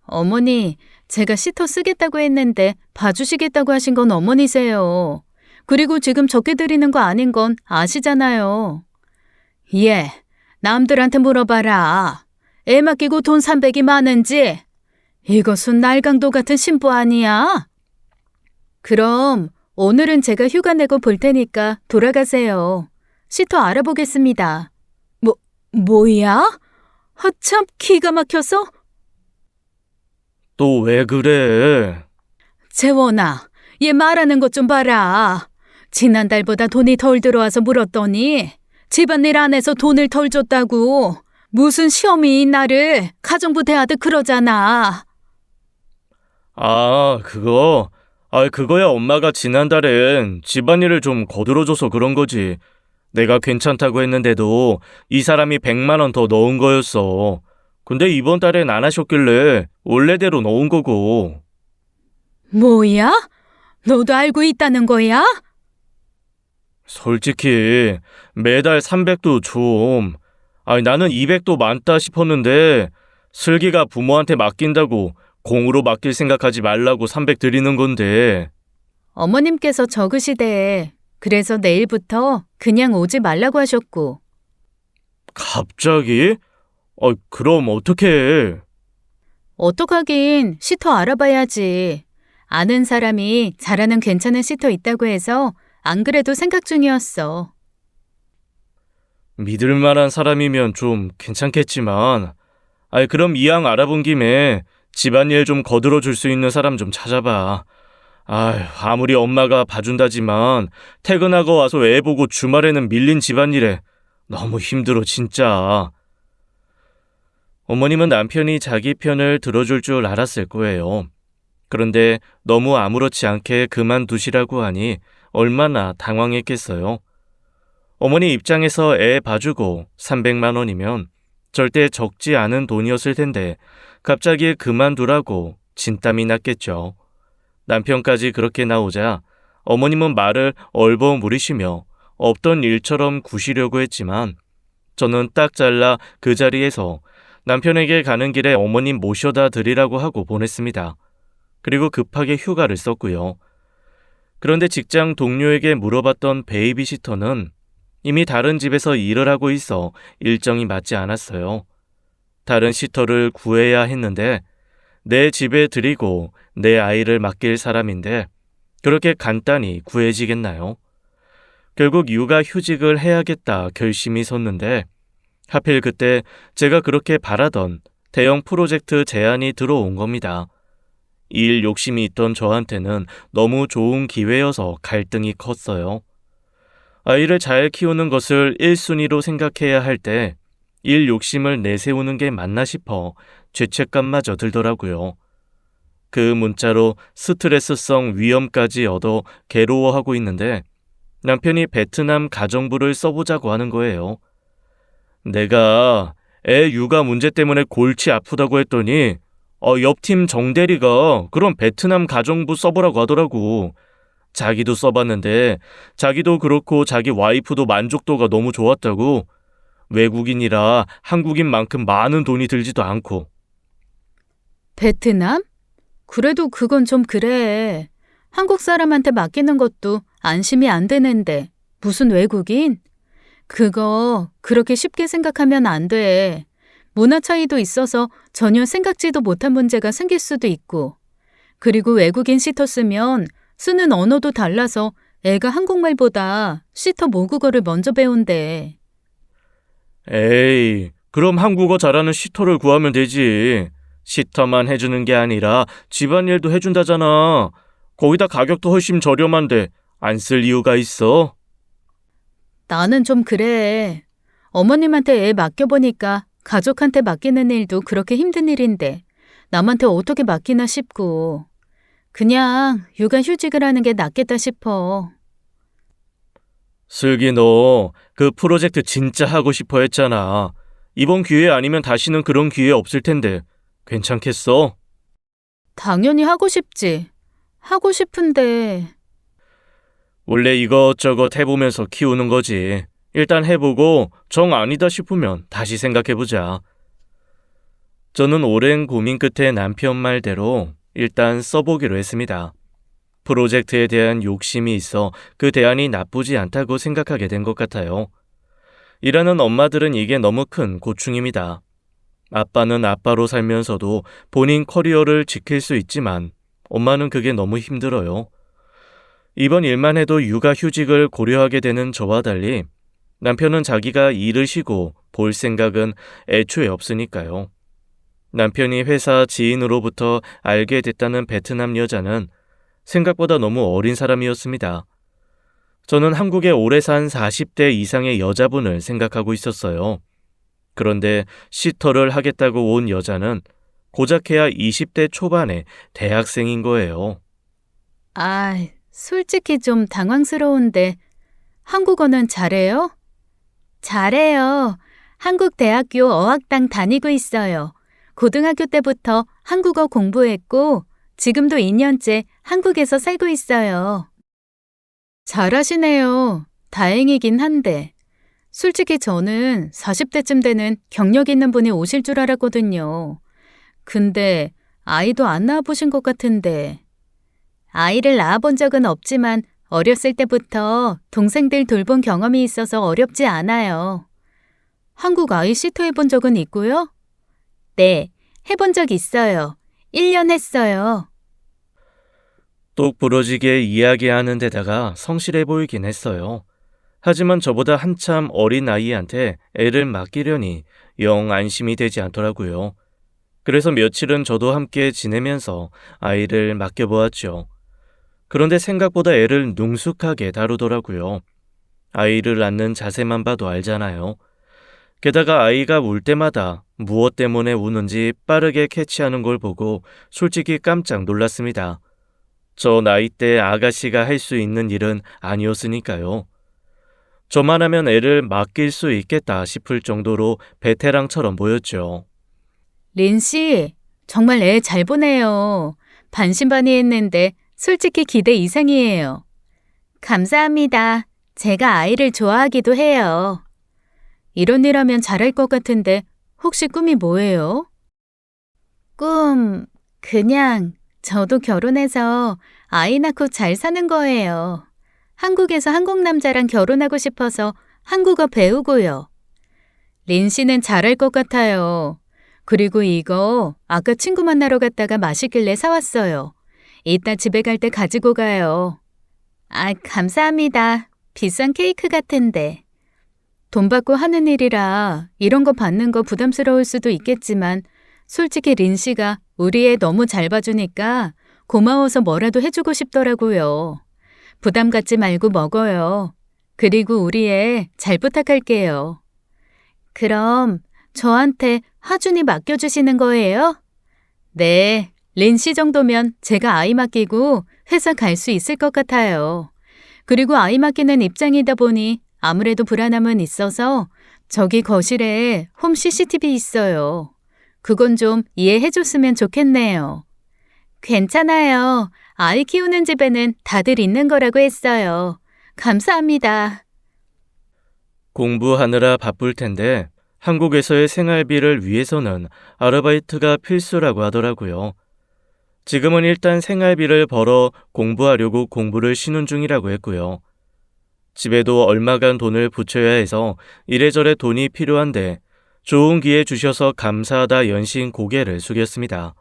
어머니, 제가 시터 쓰겠다고 했는데 봐주시겠다고 하신 건 어머니세요. 그리고 지금 적게 드리는 거 아닌 건 아시잖아요. 예, 남들한테 물어봐라. 애 맡기고 돈 300이 많은지. 이것은 날강도 같은 신부 아니야? 그럼 오늘은 제가 휴가 내고 볼 테니까 돌아가세요. 시터 알아보겠습니다. 뭐야? 참 기가 막혀서? 또 왜 그래? 재원아, 얘 말하는 것 좀 봐라. 지난달보다 돈이 덜 들어와서 물었더니 집안일 안 해서 돈을 덜 줬다고. 무슨 시험이 나를 가정부 대하듯 그러잖아. 그거야 엄마가 지난달엔 집안일을 좀 거들어줘서 그런 거지. 내가 괜찮다고 했는데도 이 사람이 100만 원 더 넣은 거였어. 근데 이번 달엔 안 하셨길래 원래대로 넣은 거고. 뭐야? 너도 알고 있다는 거야? 솔직히 매달 300도 좀. 나는 200도 많다 싶었는데 슬기가 부모한테 맡긴다고 공으로 맡길 생각하지 말라고 300 드리는 건데. 어머님께서 적으시대. 그래서 내일부터 그냥 오지 말라고 하셨고. 갑자기? 그럼 어떡해? 어떡하긴 시터 알아봐야지. 아는 사람이 잘하는 괜찮은 시터 있다고 해서 안 그래도 생각 중이었어. 믿을 만한 사람이면 좀 괜찮겠지만, 그럼 이왕 알아본 김에 집안일 좀 거들어 줄 수 있는 사람 좀 찾아봐. 아무리 엄마가 봐준다지만 퇴근하고 와서 애 보고 주말에는 밀린 집안일에 너무 힘들어 진짜. 어머님은 남편이 자기 편을 들어줄 줄 알았을 거예요. 그런데 너무 아무렇지 않게 그만두시라고 하니 얼마나 당황했겠어요. 어머니 입장에서 애 봐주고 300만 원이면 절대 적지 않은 돈이었을 텐데 갑자기 그만두라고 진땀이 났겠죠. 남편까지 그렇게 나오자 어머님은 말을 얼버무리시며 없던 일처럼 구시려고 했지만 저는 딱 잘라 그 자리에서 남편에게 가는 길에 어머님 모셔다 드리라고 하고 보냈습니다. 그리고 급하게 휴가를 썼고요. 그런데 직장 동료에게 물어봤던 베이비시터는 이미 다른 집에서 일을 하고 있어 일정이 맞지 않았어요. 다른 시터를 구해야 했는데 내 집에 드리고 내 아이를 맡길 사람인데 그렇게 간단히 구해지겠나요? 결국 육아 휴직을 해야겠다 결심이 섰는데 하필 그때 제가 그렇게 바라던 대형 프로젝트 제안이 들어온 겁니다. 일 욕심이 있던 저한테는 너무 좋은 기회여서 갈등이 컸어요. 아이를 잘 키우는 것을 1순위로 생각해야 할 때 일 욕심을 내세우는 게 맞나 싶어 죄책감마저 들더라고요. 그 문자로 스트레스성 위험까지 얻어 괴로워하고 있는데 남편이 베트남 가정부를 써보자고 하는 거예요. 내가 애 육아 문제 때문에 골치 아프다고 했더니 옆팀 정대리가 그럼 베트남 가정부 써보라고 하더라고. 자기도 써봤는데 자기도 그렇고 자기 와이프도 만족도가 너무 좋았다고. 외국인이라 한국인만큼 많은 돈이 들지도 않고. 베트남? 그래도 그건 좀 그래. 한국 사람한테 맡기는 것도 안심이 안 되는데 무슨 외국인? 그거 그렇게 쉽게 생각하면 안 돼. 문화 차이도 있어서 전혀 생각지도 못한 문제가 생길 수도 있고. 그리고 외국인 시터 쓰면 쓰는 언어도 달라서 애가 한국말보다 시터 모국어를 먼저 배운대. 에이, 그럼 한국어 잘하는 시터를 구하면 되지. 시터만 해주는 게 아니라 집안일도 해준다잖아. 거기다 가격도 훨씬 저렴한데 안 쓸 이유가 있어? 나는 좀 그래. 어머님한테 애 맡겨보니까 가족한테 맡기는 일도 그렇게 힘든 일인데 남한테 어떻게 맡기나 싶고. 그냥 육아 휴직을 하는 게 낫겠다 싶어. 슬기 너 그 프로젝트 진짜 하고 싶어 했잖아. 이번 기회 아니면 다시는 그런 기회 없을 텐데 괜찮겠어? 당연히 하고 싶지. 하고 싶은데 원래 이것저것 해보면서 키우는 거지. 일단 해보고 정 아니다 싶으면 다시 생각해보자. 저는 오랜 고민 끝에 남편 말대로 일단 써보기로 했습니다. 프로젝트에 대한 욕심이 있어 그 대안이 나쁘지 않다고 생각하게 된 것 같아요. 일하는 엄마들은 이게 너무 큰 고충입니다. 아빠는 아빠로 살면서도 본인 커리어를 지킬 수 있지만 엄마는 그게 너무 힘들어요. 이번 일만 해도 육아 휴직을 고려하게 되는 저와 달리 남편은 자기가 일을 쉬고 볼 생각은 애초에 없으니까요. 남편이 회사 지인으로부터 알게 됐다는 베트남 여자는 생각보다 너무 어린 사람이었습니다. 저는 한국에 오래 산 40대 이상의 여자분을 생각하고 있었어요. 그런데 시터를 하겠다고 온 여자는 고작해야 20대 초반의 대학생인 거예요. 솔직히 좀 당황스러운데 한국어는 잘해요? 잘해요. 한국 대학교 어학당 다니고 있어요. 고등학교 때부터 한국어 공부했고 지금도 2년째 한국에서 살고 있어요. 잘하시네요. 다행이긴 한데. 솔직히 저는 40대쯤 되는 경력 있는 분이 오실 줄 알았거든요. 근데 아이도 안 낳아보신 것 같은데. 아이를 낳아본 적은 없지만 어렸을 때부터 동생들 돌본 경험이 있어서 어렵지 않아요. 한국 아이 시터 해본 적은 있고요? 네, 해본 적 있어요. 1년 했어요. 똑 부러지게 이야기하는 데다가 성실해 보이긴 했어요. 하지만 저보다 한참 어린 아이한테 애를 맡기려니 영 안심이 되지 않더라고요. 그래서 며칠은 저도 함께 지내면서 아이를 맡겨보았죠. 그런데 생각보다 애를 능숙하게 다루더라고요. 아이를 낳는 자세만 봐도 알잖아요. 게다가 아이가 울 때마다 무엇 때문에 우는지 빠르게 캐치하는 걸 보고 솔직히 깜짝 놀랐습니다. 저 나이 때 아가씨가 할 수 있는 일은 아니었으니까요. 저만 하면 애를 맡길 수 있겠다 싶을 정도로 베테랑처럼 보였죠. 린 씨, 정말 애 잘 보네요. 반신반의했는데 솔직히 기대 이상이에요. 감사합니다. 제가 아이를 좋아하기도 해요. 이런 일 하면 잘할 것 같은데 혹시 꿈이 뭐예요? 그냥 저도 결혼해서 아이 낳고 잘 사는 거예요. 한국에서 한국 남자랑 결혼하고 싶어서 한국어 배우고요. 린 씨는 잘할 것 같아요. 그리고 이거 아까 친구 만나러 갔다가 맛있길래 사왔어요. 이따 집에 갈 때 가지고 가요. 아, 감사합니다. 비싼 케이크 같은데. 돈 받고 하는 일이라 이런 거 받는 거 부담스러울 수도 있겠지만 솔직히 린 씨가 우리 애 너무 잘 봐주니까 고마워서 뭐라도 해주고 싶더라고요. 부담 갖지 말고 먹어요. 그리고 우리 애 잘 부탁할게요. 그럼 저한테 하준이 맡겨주시는 거예요? 네, 린 씨 정도면 제가 아이 맡기고 회사 갈 수 있을 것 같아요. 그리고 아이 맡기는 입장이다 보니 아무래도 불안함은 있어서 저기 거실에 홈 CCTV 있어요. 그건 좀 이해해줬으면 좋겠네요. 괜찮아요. 아이 키우는 집에는 다들 있는 거라고 했어요. 감사합니다. 공부하느라 바쁠 텐데 한국에서의 생활비를 위해서는 아르바이트가 필수라고 하더라고요. 지금은 일단 생활비를 벌어 공부하려고 공부를 쉬는 중이라고 했고요. 집에도 얼마간 돈을 붙여야 해서 이래저래 돈이 필요한데 좋은 기회 주셔서 감사하다 연신 고개를 숙였습니다.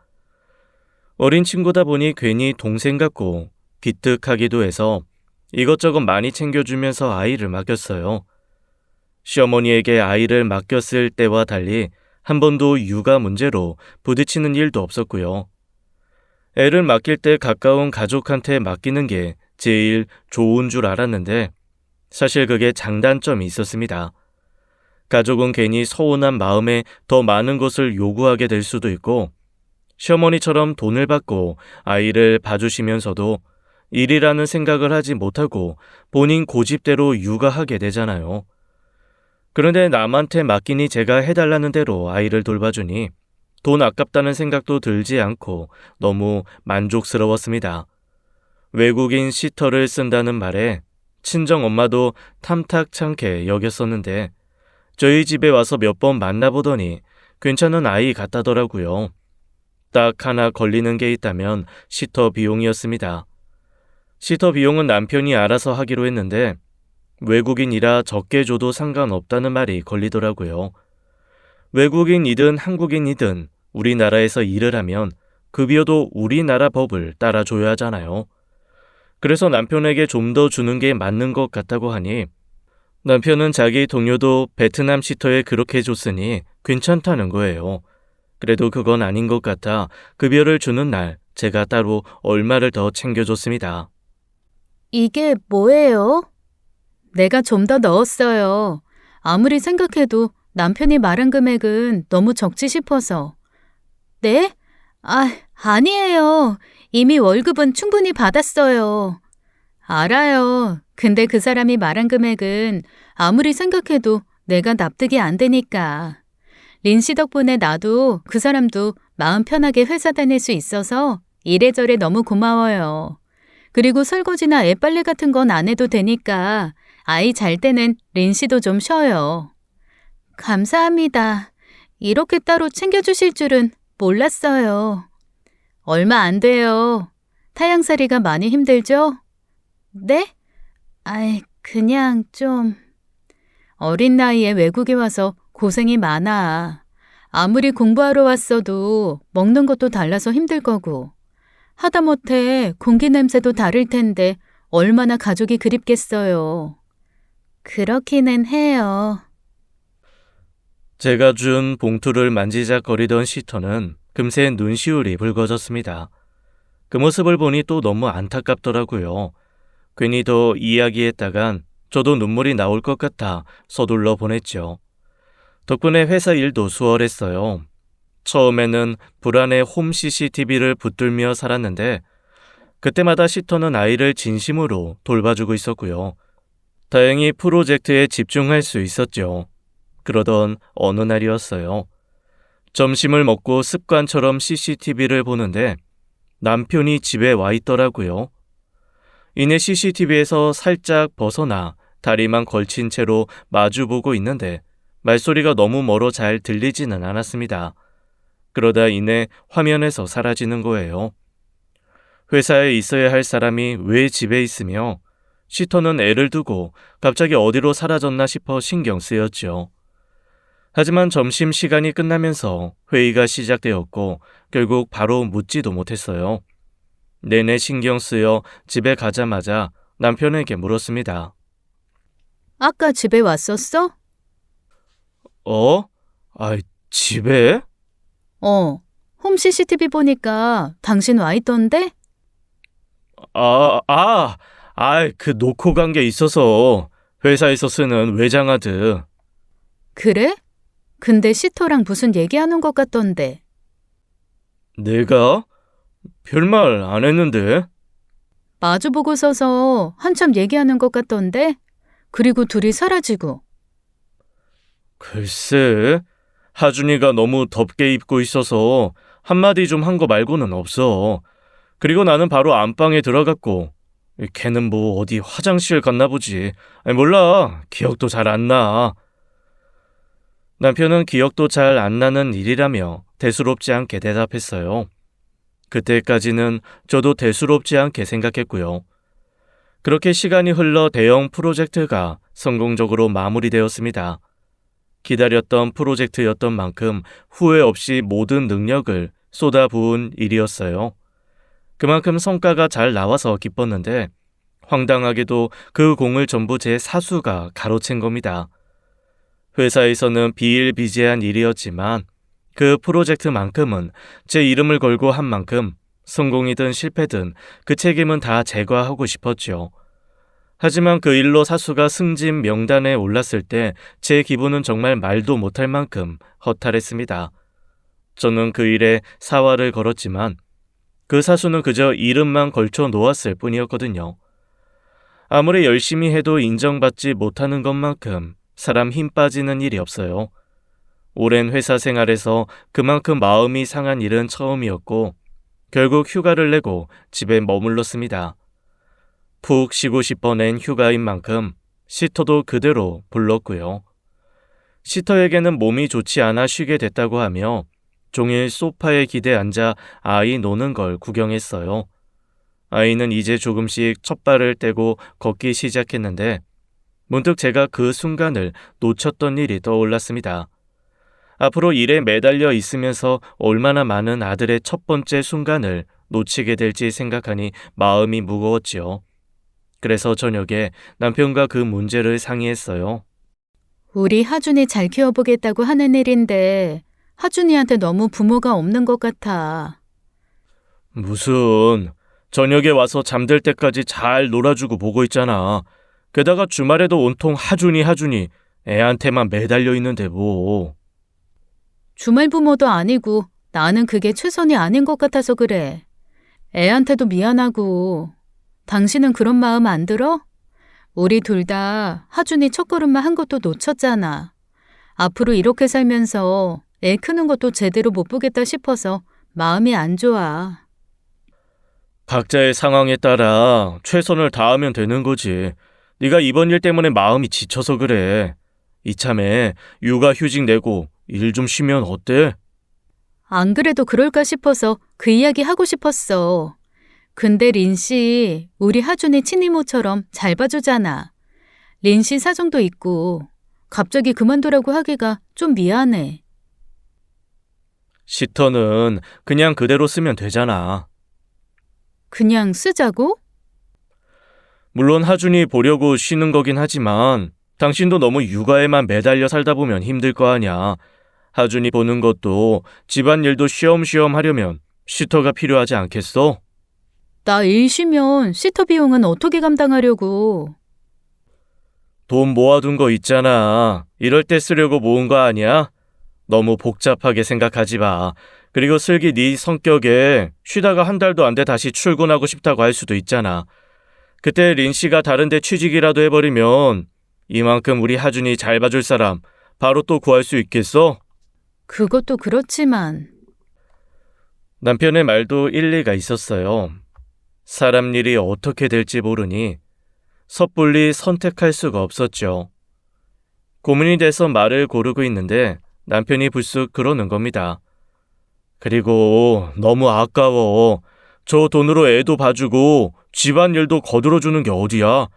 어린 친구다 보니 괜히 동생 같고 기특하기도 해서 이것저것 많이 챙겨주면서 아이를 맡겼어요. 시어머니에게 아이를 맡겼을 때와 달리 한 번도 육아 문제로 부딪히는 일도 없었고요. 애를 맡길 때 가까운 가족한테 맡기는 게 제일 좋은 줄 알았는데 사실 그게 장단점이 있었습니다. 가족은 괜히 서운한 마음에 더 많은 것을 요구하게 될 수도 있고 시어머니처럼 돈을 받고 아이를 봐주시면서도 일이라는 생각을 하지 못하고 본인 고집대로 육아하게 되잖아요. 그런데 남한테 맡기니 제가 해달라는 대로 아이를 돌봐주니 돈 아깝다는 생각도 들지 않고 너무 만족스러웠습니다. 외국인 시터를 쓴다는 말에 친정 엄마도 탐탁찮게 여겼었는데 저희 집에 와서 몇 번 만나보더니 괜찮은 아이 같다더라고요. 딱 하나 걸리는 게 있다면 시터 비용이었습니다. 시터 비용은 남편이 알아서 하기로 했는데 외국인이라 적게 줘도 상관없다는 말이 걸리더라고요. 외국인이든 한국인이든 우리나라에서 일을 하면 급여도 우리나라 법을 따라줘야 하잖아요. 그래서 남편에게 좀 더 주는 게 맞는 것 같다고 하니 남편은 자기 동료도 베트남 시터에 그렇게 줬으니 괜찮다는 거예요. 그래도 그건 아닌 것 같아 급여를 주는 날 제가 따로 얼마를 더 챙겨줬습니다. 이게 뭐예요? 내가 좀 더 넣었어요. 아무리 생각해도 남편이 말한 금액은 너무 적지 싶어서. 네? 아니에요. 이미 월급은 충분히 받았어요. 알아요. 근데 그 사람이 말한 금액은 아무리 생각해도 내가 납득이 안 되니까. 린 씨 덕분에 나도 그 사람도 마음 편하게 회사 다닐 수 있어서 이래저래 너무 고마워요. 그리고 설거지나 애 빨래 같은 건 안 해도 되니까 아이 잘 때는 린 씨도 좀 쉬어요. 감사합니다. 이렇게 따로 챙겨주실 줄은 몰랐어요. 얼마 안 돼요. 타향살이가 많이 힘들죠? 네? 그냥 좀. 어린 나이에 외국에 와서 고생이 많아. 아무리 공부하러 왔어도 먹는 것도 달라서 힘들 거고. 하다못해 공기 냄새도 다를 텐데 얼마나 가족이 그립겠어요. 그렇기는 해요. 제가 준 봉투를 만지작거리던 시터는 금세 눈시울이 붉어졌습니다. 그 모습을 보니 또 너무 안타깝더라고요. 괜히 더 이야기했다간 저도 눈물이 나올 것 같아 서둘러 보냈죠. 덕분에 회사 일도 수월했어요. 처음에는 불안해 홈 CCTV를 붙들며 살았는데 그때마다 시터는 아이를 진심으로 돌봐주고 있었고요. 다행히 프로젝트에 집중할 수 있었죠. 그러던 어느 날이었어요. 점심을 먹고 습관처럼 CCTV를 보는데 남편이 집에 와 있더라고요. 이내 CCTV에서 살짝 벗어나 다리만 걸친 채로 마주보고 있는데 말소리가 너무 멀어 잘 들리지는 않았습니다. 그러다 이내 화면에서 사라지는 거예요. 회사에 있어야 할 사람이 왜 집에 있으며 시터는 애를 두고 갑자기 어디로 사라졌나 싶어 신경 쓰였죠. 하지만 점심시간이 끝나면서 회의가 시작되었고 결국 바로 묻지도 못했어요. 내내 신경 쓰여 집에 가자마자 남편에게 물었습니다. 아까 집에 왔었어? 어? 집에? 홈 CCTV 보니까 당신 와 있던데? 그 놓고 간 게 있어서 회사에서 쓰는 외장하드. 그래? 근데 시터랑 무슨 얘기하는 것 같던데. 내가? 별말 안 했는데. 마주보고 서서 한참 얘기하는 것 같던데? 그리고 둘이 사라지고. 글쎄, 하준이가 너무 덥게 입고 있어서 한마디 좀 한 거 말고는 없어. 그리고 나는 바로 안방에 들어갔고 걔는 뭐 어디 화장실 갔나 보지. 몰라. 기억도 잘 안 나. 남편은 기억도 잘 안 나는 일이라며 대수롭지 않게 대답했어요. 그때까지는 저도 대수롭지 않게 생각했고요. 그렇게 시간이 흘러 대형 프로젝트가 성공적으로 마무리되었습니다. 기다렸던 프로젝트였던 만큼 후회 없이 모든 능력을 쏟아부은 일이었어요. 그만큼 성과가 잘 나와서 기뻤는데 황당하게도 그 공을 전부 제 사수가 가로챈 겁니다. 회사에서는 비일비재한 일이었지만 그 프로젝트만큼은 제 이름을 걸고 한 만큼 성공이든 실패든 그 책임은 다 제거하고 싶었죠. 하지만 그 일로 사수가 승진 명단에 올랐을 때 제 기분은 정말 말도 못할 만큼 허탈했습니다. 저는 그 일에 사활을 걸었지만 그 사수는 그저 이름만 걸쳐 놓았을 뿐이었거든요. 아무리 열심히 해도 인정받지 못하는 것만큼 사람 힘 빠지는 일이 없어요. 오랜 회사 생활에서 그만큼 마음이 상한 일은 처음이었고 결국 휴가를 내고 집에 머물렀습니다. 푹 쉬고 싶어 낸 휴가인 만큼 시터도 그대로 불렀고요. 시터에게는 몸이 좋지 않아 쉬게 됐다고 하며 종일 소파에 기대 앉아 아이 노는 걸 구경했어요. 아이는 이제 조금씩 첫발을 떼고 걷기 시작했는데 문득 제가 그 순간을 놓쳤던 일이 떠올랐습니다. 앞으로 일에 매달려 있으면서 얼마나 많은 아들의 첫 번째 순간을 놓치게 될지 생각하니 마음이 무거웠지요. 그래서 저녁에 남편과 그 문제를 상의했어요. 우리 하준이 잘 키워보겠다고 하는 일인데 하준이한테 너무 부모가 없는 것 같아. 무슨 저녁에 와서 잠들 때까지 잘 놀아주고 보고 있잖아. 게다가 주말에도 온통 하준이 애한테만 매달려 있는데 뭐. 주말 부모도 아니고 나는 그게 최선이 아닌 것 같아서 그래. 애한테도 미안하고. 당신은 그런 마음 안 들어? 우리 둘 다 하준이 첫걸음만 한 것도 놓쳤잖아. 앞으로 이렇게 살면서 애 크는 것도 제대로 못 보겠다 싶어서 마음이 안 좋아. 각자의 상황에 따라 최선을 다하면 되는 거지. 네가 이번 일 때문에 마음이 지쳐서 그래. 이참에 육아휴직 내고 일 좀 쉬면 어때? 안 그래도 그럴까 싶어서 그 이야기 하고 싶었어. 근데 린씨, 우리 하준이 친이모처럼 잘 봐주잖아. 린씨 사정도 있고 갑자기 그만두라고 하기가 좀 미안해. 시터는 그냥 그대로 쓰면 되잖아. 그냥 쓰자고? 물론 하준이 보려고 쉬는 거긴 하지만 당신도 너무 육아에만 매달려 살다 보면 힘들 거 아냐. 하준이 보는 것도 집안일도 쉬엄쉬엄 하려면 시터가 필요하지 않겠어? 나 일 쉬면 시터 비용은 어떻게 감당하려고. 돈 모아둔 거 있잖아. 이럴 때 쓰려고 모은 거 아니야? 너무 복잡하게 생각하지 마. 그리고 슬기 네 성격에 쉬다가 한 달도 안 돼 다시 출근하고 싶다고 할 수도 있잖아. 그때 린 씨가 다른 데 취직이라도 해버리면 이만큼 우리 하준이 잘 봐줄 사람 바로 또 구할 수 있겠어? 그것도 그렇지만. 남편의 말도 일리가 있었어요. 사람 일이 어떻게 될지 모르니 섣불리 선택할 수가 없었죠. 고민이 돼서 말을 고르고 있는데 남편이 불쑥 그러는 겁니다. 그리고 너무 아까워. 저 돈으로 애도 봐주고 집안일도 거들어주는 게 어디야?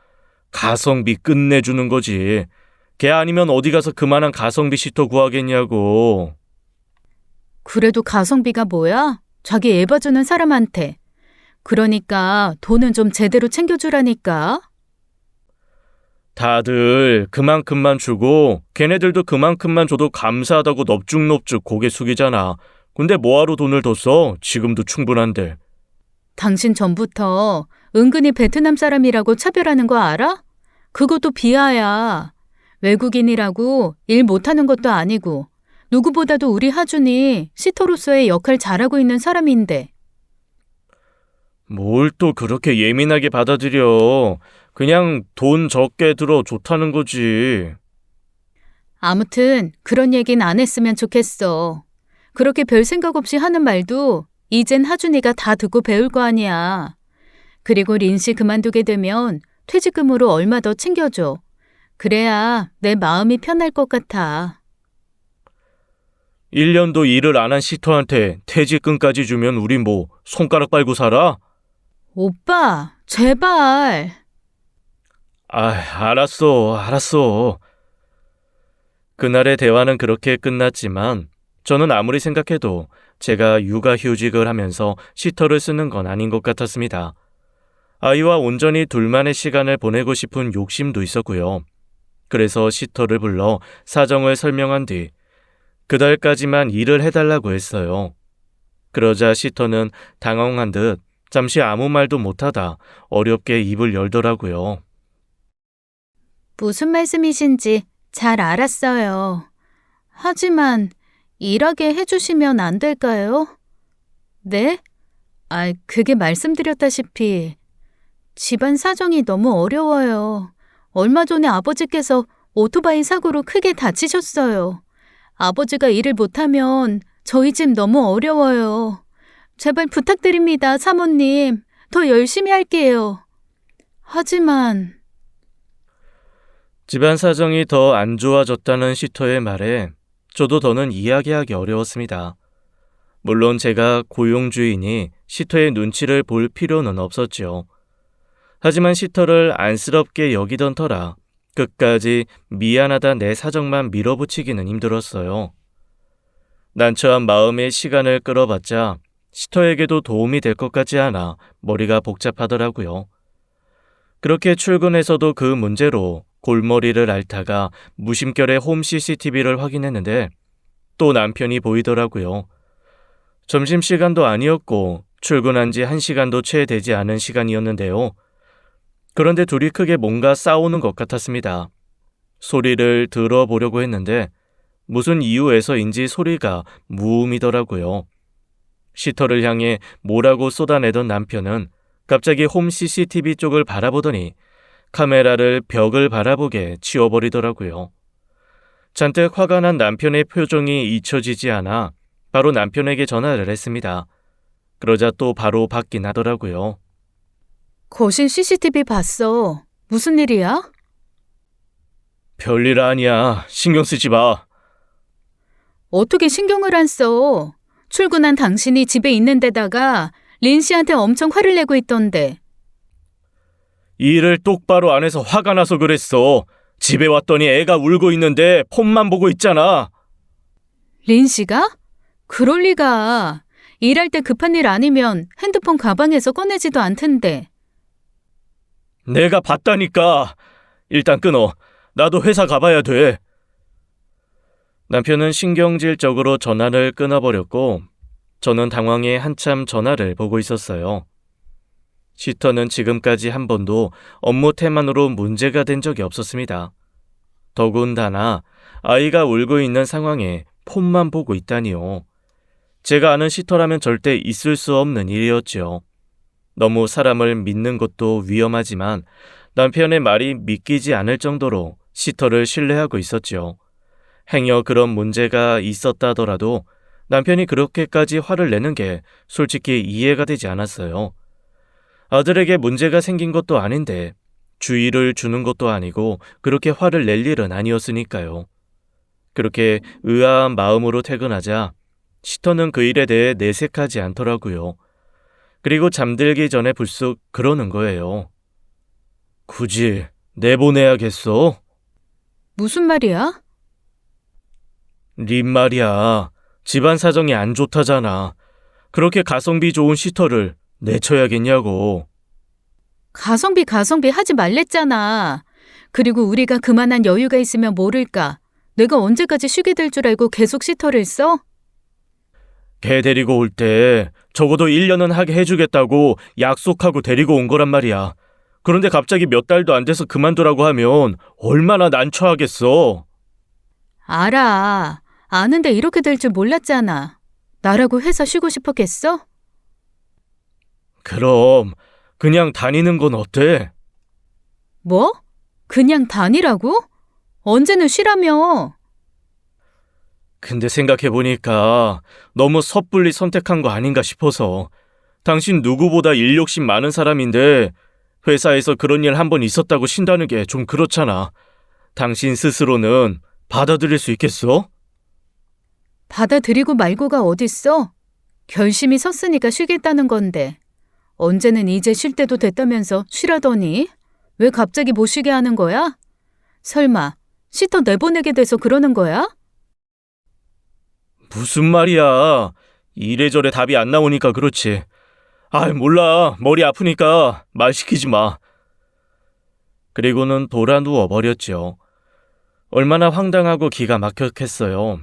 가성비 끝내주는 거지. 걔 아니면 어디 가서 그만한 가성비 시터 구하겠냐고. 그래도 가성비가 뭐야? 자기 애 봐주는 사람한테. 그러니까 돈은 좀 제대로 챙겨주라니까. 다들 그만큼만 주고 걔네들도 그만큼만 줘도 감사하다고 넙죽넙죽 고개 숙이잖아. 근데 뭐하러 돈을 더 써? 지금도 충분한데. 당신 전부터 은근히 베트남 사람이라고 차별하는 거 알아? 그것도 비하야. 외국인이라고 일 못하는 것도 아니고 누구보다도 우리 하준이 시터로서의 역할 잘하고 있는 사람인데. 뭘 또 그렇게 예민하게 받아들여. 그냥 돈 적게 들어 좋다는 거지. 아무튼 그런 얘긴 안 했으면 좋겠어. 그렇게 별 생각 없이 하는 말도 이젠 하준이가 다 듣고 배울 거 아니야. 그리고 린씨 그만두게 되면 퇴직금으로 얼마 더 챙겨줘. 그래야 내 마음이 편할 것 같아. 1년도 일을 안 한 시터한테 퇴직금까지 주면 우리 뭐 손가락 빨고 살아? 오빠, 제발. 알았어. 그날의 대화는 그렇게 끝났지만 저는 아무리 생각해도 제가 육아휴직을 하면서 시터를 쓰는 건 아닌 것 같았습니다. 아이와 온전히 둘만의 시간을 보내고 싶은 욕심도 있었고요. 그래서 시터를 불러 사정을 설명한 뒤 그달까지만 일을 해달라고 했어요. 그러자 시터는 당황한 듯 잠시 아무 말도 못하다 어렵게 입을 열더라고요. 무슨 말씀이신지 잘 알았어요. 하지만 일하게 해주시면 안 될까요? 네? 그게 말씀드렸다시피 집안 사정이 너무 어려워요. 얼마 전에 아버지께서 오토바이 사고로 크게 다치셨어요. 아버지가 일을 못하면 저희 집 너무 어려워요. 제발 부탁드립니다, 사모님. 더 열심히 할게요. 하지만 집안 사정이 더 안 좋아졌다는 시터의 말에 저도 더는 이야기하기 어려웠습니다. 물론 제가 고용주이니 시터의 눈치를 볼 필요는 없었죠. 하지만 시터를 안쓰럽게 여기던 터라 끝까지 미안하다 내 사정만 밀어붙이기는 힘들었어요. 난처한 마음에 시간을 끌어봤자 시터에게도 도움이 될 것 같지 않아 머리가 복잡하더라고요. 그렇게 출근해서도 그 문제로 골머리를 앓다가 무심결에 홈 CCTV를 확인했는데 또 남편이 보이더라고요. 점심시간도 아니었고 출근한 지 1시간도 채 되지 않은 시간이었는데요. 그런데 둘이 크게 뭔가 싸우는 것 같았습니다. 소리를 들어보려고 했는데 무슨 이유에서인지 소리가 무음이더라고요. 시터를 향해 뭐라고 쏟아내던 남편은 갑자기 홈 CCTV 쪽을 바라보더니 카메라를 벽을 바라보게 치워버리더라고요. 잔뜩 화가 난 남편의 표정이 잊혀지지 않아 바로 남편에게 전화를 했습니다. 그러자 또 바로 받긴 하더라고요. 거실 CCTV 봤어. 무슨 일이야? 별일 아니야. 신경 쓰지 마. 어떻게 신경을 안 써? 출근한 당신이 집에 있는 데다가 린 씨한테 엄청 화를 내고 있던데. 일을 똑바로 안 해서 화가 나서 그랬어. 집에 왔더니 애가 울고 있는데 폰만 보고 있잖아. 린 씨가? 그럴 리가. 일할 때 급한 일 아니면 핸드폰 가방에서 꺼내지도 않던데. 내가 봤다니까. 일단 끊어. 나도 회사 가봐야 돼. 남편은 신경질적으로 전화를 끊어버렸고 저는 당황해 한참 전화를 보고 있었어요. 시터는 지금까지 한 번도 업무 태만으로 문제가 된 적이 없었습니다. 더군다나 아이가 울고 있는 상황에 폰만 보고 있다니요. 제가 아는 시터라면 절대 있을 수 없는 일이었지요. 너무 사람을 믿는 것도 위험하지만 남편의 말이 믿기지 않을 정도로 시터를 신뢰하고 있었지요. 행여 그런 문제가 있었다더라도 남편이 그렇게까지 화를 내는 게 솔직히 이해가 되지 않았어요. 아들에게 문제가 생긴 것도 아닌데 주의를 주는 것도 아니고 그렇게 화를 낼 일은 아니었으니까요. 그렇게 의아한 마음으로 퇴근하자 시터는 그 일에 대해 내색하지 않더라고요. 그리고 잠들기 전에 불쑥 그러는 거예요. 굳이 내보내야겠어? 무슨 말이야? 린 말이야. 집안 사정이 안 좋다잖아. 그렇게 가성비 좋은 시터를 내쳐야겠냐고. 가성비 하지 말랬잖아. 그리고 우리가 그만한 여유가 있으면 모를까. 내가 언제까지 쉬게 될 줄 알고 계속 시터를 써? 걔 데리고 올 때 적어도 1년은 하게 해주겠다고 약속하고 데리고 온 거란 말이야. 그런데 갑자기 몇 달도 안 돼서 그만두라고 하면 얼마나 난처하겠어. 알아. 아는데 이렇게 될 줄 몰랐잖아. 나라고 회사 쉬고 싶었겠어? 그럼 그냥 다니는 건 어때? 뭐? 그냥 다니라고? 언제는 쉬라며. 근데 생각해보니까 너무 섣불리 선택한 거 아닌가 싶어서. 당신 누구보다 일 욕심 많은 사람인데 회사에서 그런 일 한 번 있었다고 쉰다는 게 좀 그렇잖아. 당신 스스로는 받아들일 수 있겠어? 받아들이고 말고가 어딨어? 결심이 섰으니까 쉬겠다는 건데. 언제는 이제 쉴 때도 됐다면서 쉬라더니? 왜 갑자기 못 쉬게 하는 거야? 설마 시터 내보내게 돼서 그러는 거야? 무슨 말이야. 이래저래 답이 안 나오니까 그렇지. 몰라. 머리 아프니까 말 시키지 마. 그리고는 돌아 누워버렸죠. 얼마나 황당하고 기가 막혔겠어요.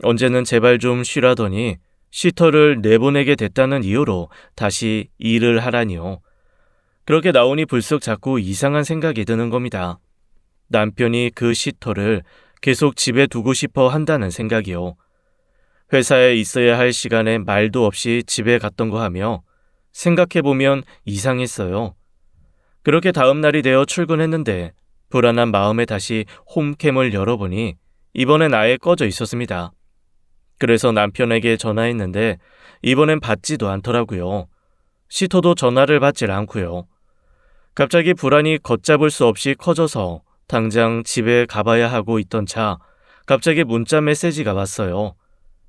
언제는 제발 좀 쉬라더니 시터를 내보내게 됐다는 이유로 다시 일을 하라니요. 그렇게 나오니 불쑥 자꾸 이상한 생각이 드는 겁니다. 남편이 그 시터를 계속 집에 두고 싶어 한다는 생각이요. 회사에 있어야 할 시간에 말도 없이 집에 갔던 거 하며 생각해보면 이상했어요. 그렇게 다음 날이 되어 출근했는데 불안한 마음에 다시 홈캠을 열어보니 이번엔 아예 꺼져 있었습니다. 그래서 남편에게 전화했는데 이번엔 받지도 않더라고요. 시터도 전화를 받질 않고요. 갑자기 불안이 걷잡을 수 없이 커져서 당장 집에 가봐야 하고 있던 차 갑자기 문자 메시지가 왔어요.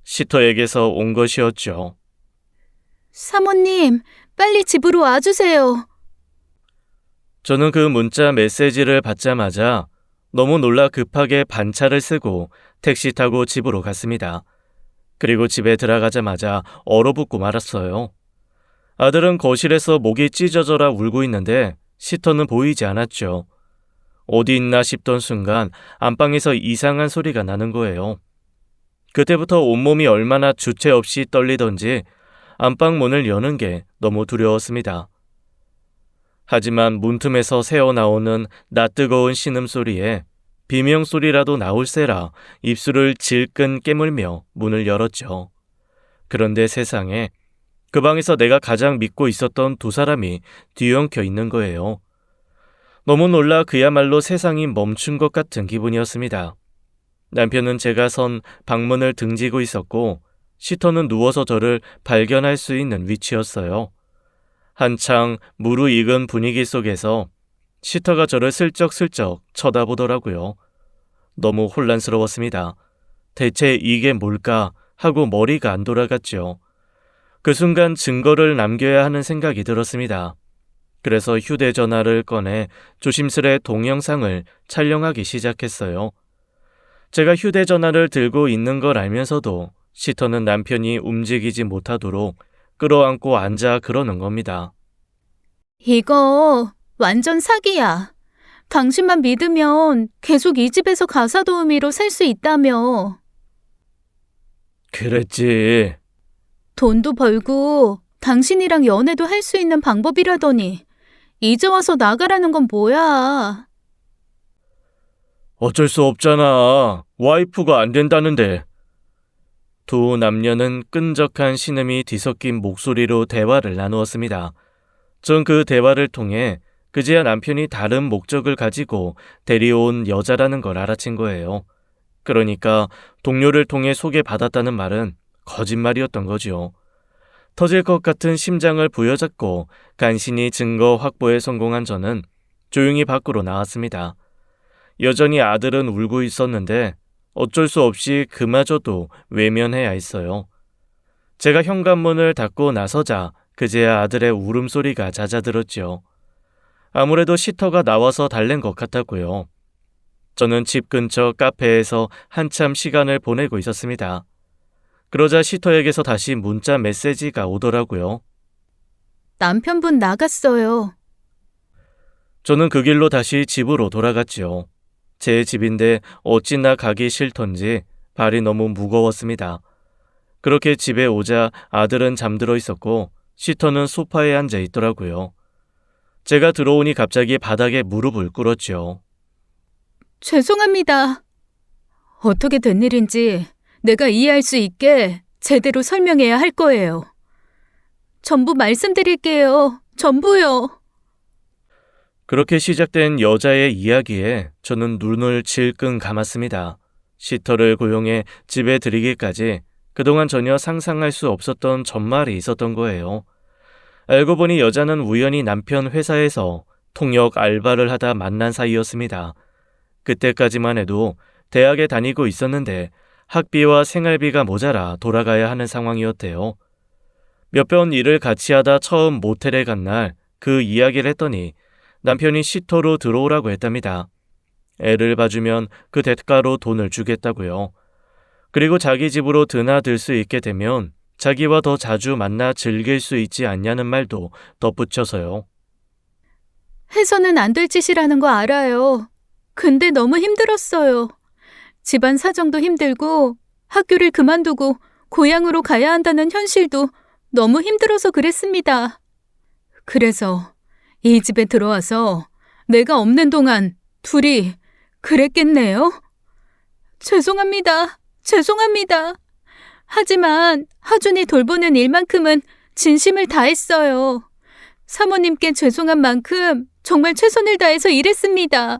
시터에게서 온 것이었죠. 사모님, 빨리 집으로 와주세요. 저는 그 문자 메시지를 받자마자 너무 놀라 급하게 반차를 쓰고 택시 타고 집으로 갔습니다. 그리고 집에 들어가자마자 얼어붙고 말았어요. 아들은 거실에서 목이 찢어져라 울고 있는데 시터는 보이지 않았죠. 어디 있나 싶던 순간 안방에서 이상한 소리가 나는 거예요. 그때부터 온몸이 얼마나 주체 없이 떨리던지 안방 문을 여는 게 너무 두려웠습니다. 하지만 문틈에서 새어나오는 낯뜨거운 신음소리에 비명소리라도 나올세라 입술을 질끈 깨물며 문을 열었죠. 그런데 세상에 그 방에서 내가 가장 믿고 있었던 두 사람이 뒤엉켜 있는 거예요. 너무 놀라 그야말로 세상이 멈춘 것 같은 기분이었습니다. 남편은 제가 선 방문을 등지고 있었고 시터는 누워서 저를 발견할 수 있는 위치였어요. 한창 무르익은 분위기 속에서 시터가 저를 슬쩍슬쩍 쳐다보더라고요. 너무 혼란스러웠습니다. 대체 이게 뭘까 하고 머리가 안 돌아갔죠. 그 순간 증거를 남겨야 하는 생각이 들었습니다. 그래서 휴대전화를 꺼내 조심스레 동영상을 촬영하기 시작했어요. 제가 휴대전화를 들고 있는 걸 알면서도 시터는 남편이 움직이지 못하도록 끌어안고 앉아 그러는 겁니다. 이거 완전 사기야. 당신만 믿으면 계속 이 집에서 가사 도우미로 살 수 있다며. 그랬지. 돈도 벌고 당신이랑 연애도 할 수 있는 방법이라더니 이제 와서 나가라는 건 뭐야? 어쩔 수 없잖아. 와이프가 안 된다는데. 두 남녀는 끈적한 신음이 뒤섞인 목소리로 대화를 나누었습니다. 전 그 대화를 통해 그제야 남편이 다른 목적을 가지고 데려온 여자라는 걸 알아챈 거예요. 그러니까 동료를 통해 소개받았다는 말은 거짓말이었던 거죠. 터질 것 같은 심장을 부여잡고 간신히 증거 확보에 성공한 저는 조용히 밖으로 나왔습니다. 여전히 아들은 울고 있었는데 어쩔 수 없이 그마저도 외면해야 했어요. 제가 현관문을 닫고 나서자 그제야 아들의 울음소리가 잦아들었죠. 아무래도 시터가 나와서 달랜 것 같았고요. 저는 집 근처 카페에서 한참 시간을 보내고 있었습니다. 그러자 시터에게서 다시 문자 메시지가 오더라고요. 남편분 나갔어요. 저는 그 길로 다시 집으로 돌아갔지요. 제 집인데 어찌나 가기 싫던지 발이 너무 무거웠습니다. 그렇게 집에 오자 아들은 잠들어 있었고 시터는 소파에 앉아 있더라고요. 제가 들어오니 갑자기 바닥에 무릎을 꿇었죠. 죄송합니다. 어떻게 된 일인지 내가 이해할 수 있게 제대로 설명해야 할 거예요. 전부 말씀드릴게요. 전부요. 그렇게 시작된 여자의 이야기에 저는 눈을 질끈 감았습니다. 시터를 고용해 집에 들이기까지 그동안 전혀 상상할 수 없었던 전말이 있었던 거예요. 알고 보니 여자는 우연히 남편 회사에서 통역 알바를 하다 만난 사이였습니다. 그때까지만 해도 대학에 다니고 있었는데 학비와 생활비가 모자라 돌아가야 하는 상황이었대요. 몇 번 일을 같이 하다 처음 모텔에 간 날 그 이야기를 했더니 남편이 시터로 들어오라고 했답니다. 애를 봐주면 그 대가로 돈을 주겠다고요. 그리고 자기 집으로 드나들 수 있게 되면 자기와 더 자주 만나 즐길 수 있지 않냐는 말도 덧붙여서요. 해서는 안 될 짓이라는 거 알아요. 근데 너무 힘들었어요. 집안 사정도 힘들고 학교를 그만두고 고향으로 가야 한다는 현실도 너무 힘들어서 그랬습니다. 그래서 이 집에 들어와서 내가 없는 동안 둘이 그랬겠네요? 죄송합니다. 죄송합니다. 하지만 하준이 돌보는 일만큼은 진심을 다했어요. 사모님께 죄송한 만큼 정말 최선을 다해서 일했습니다.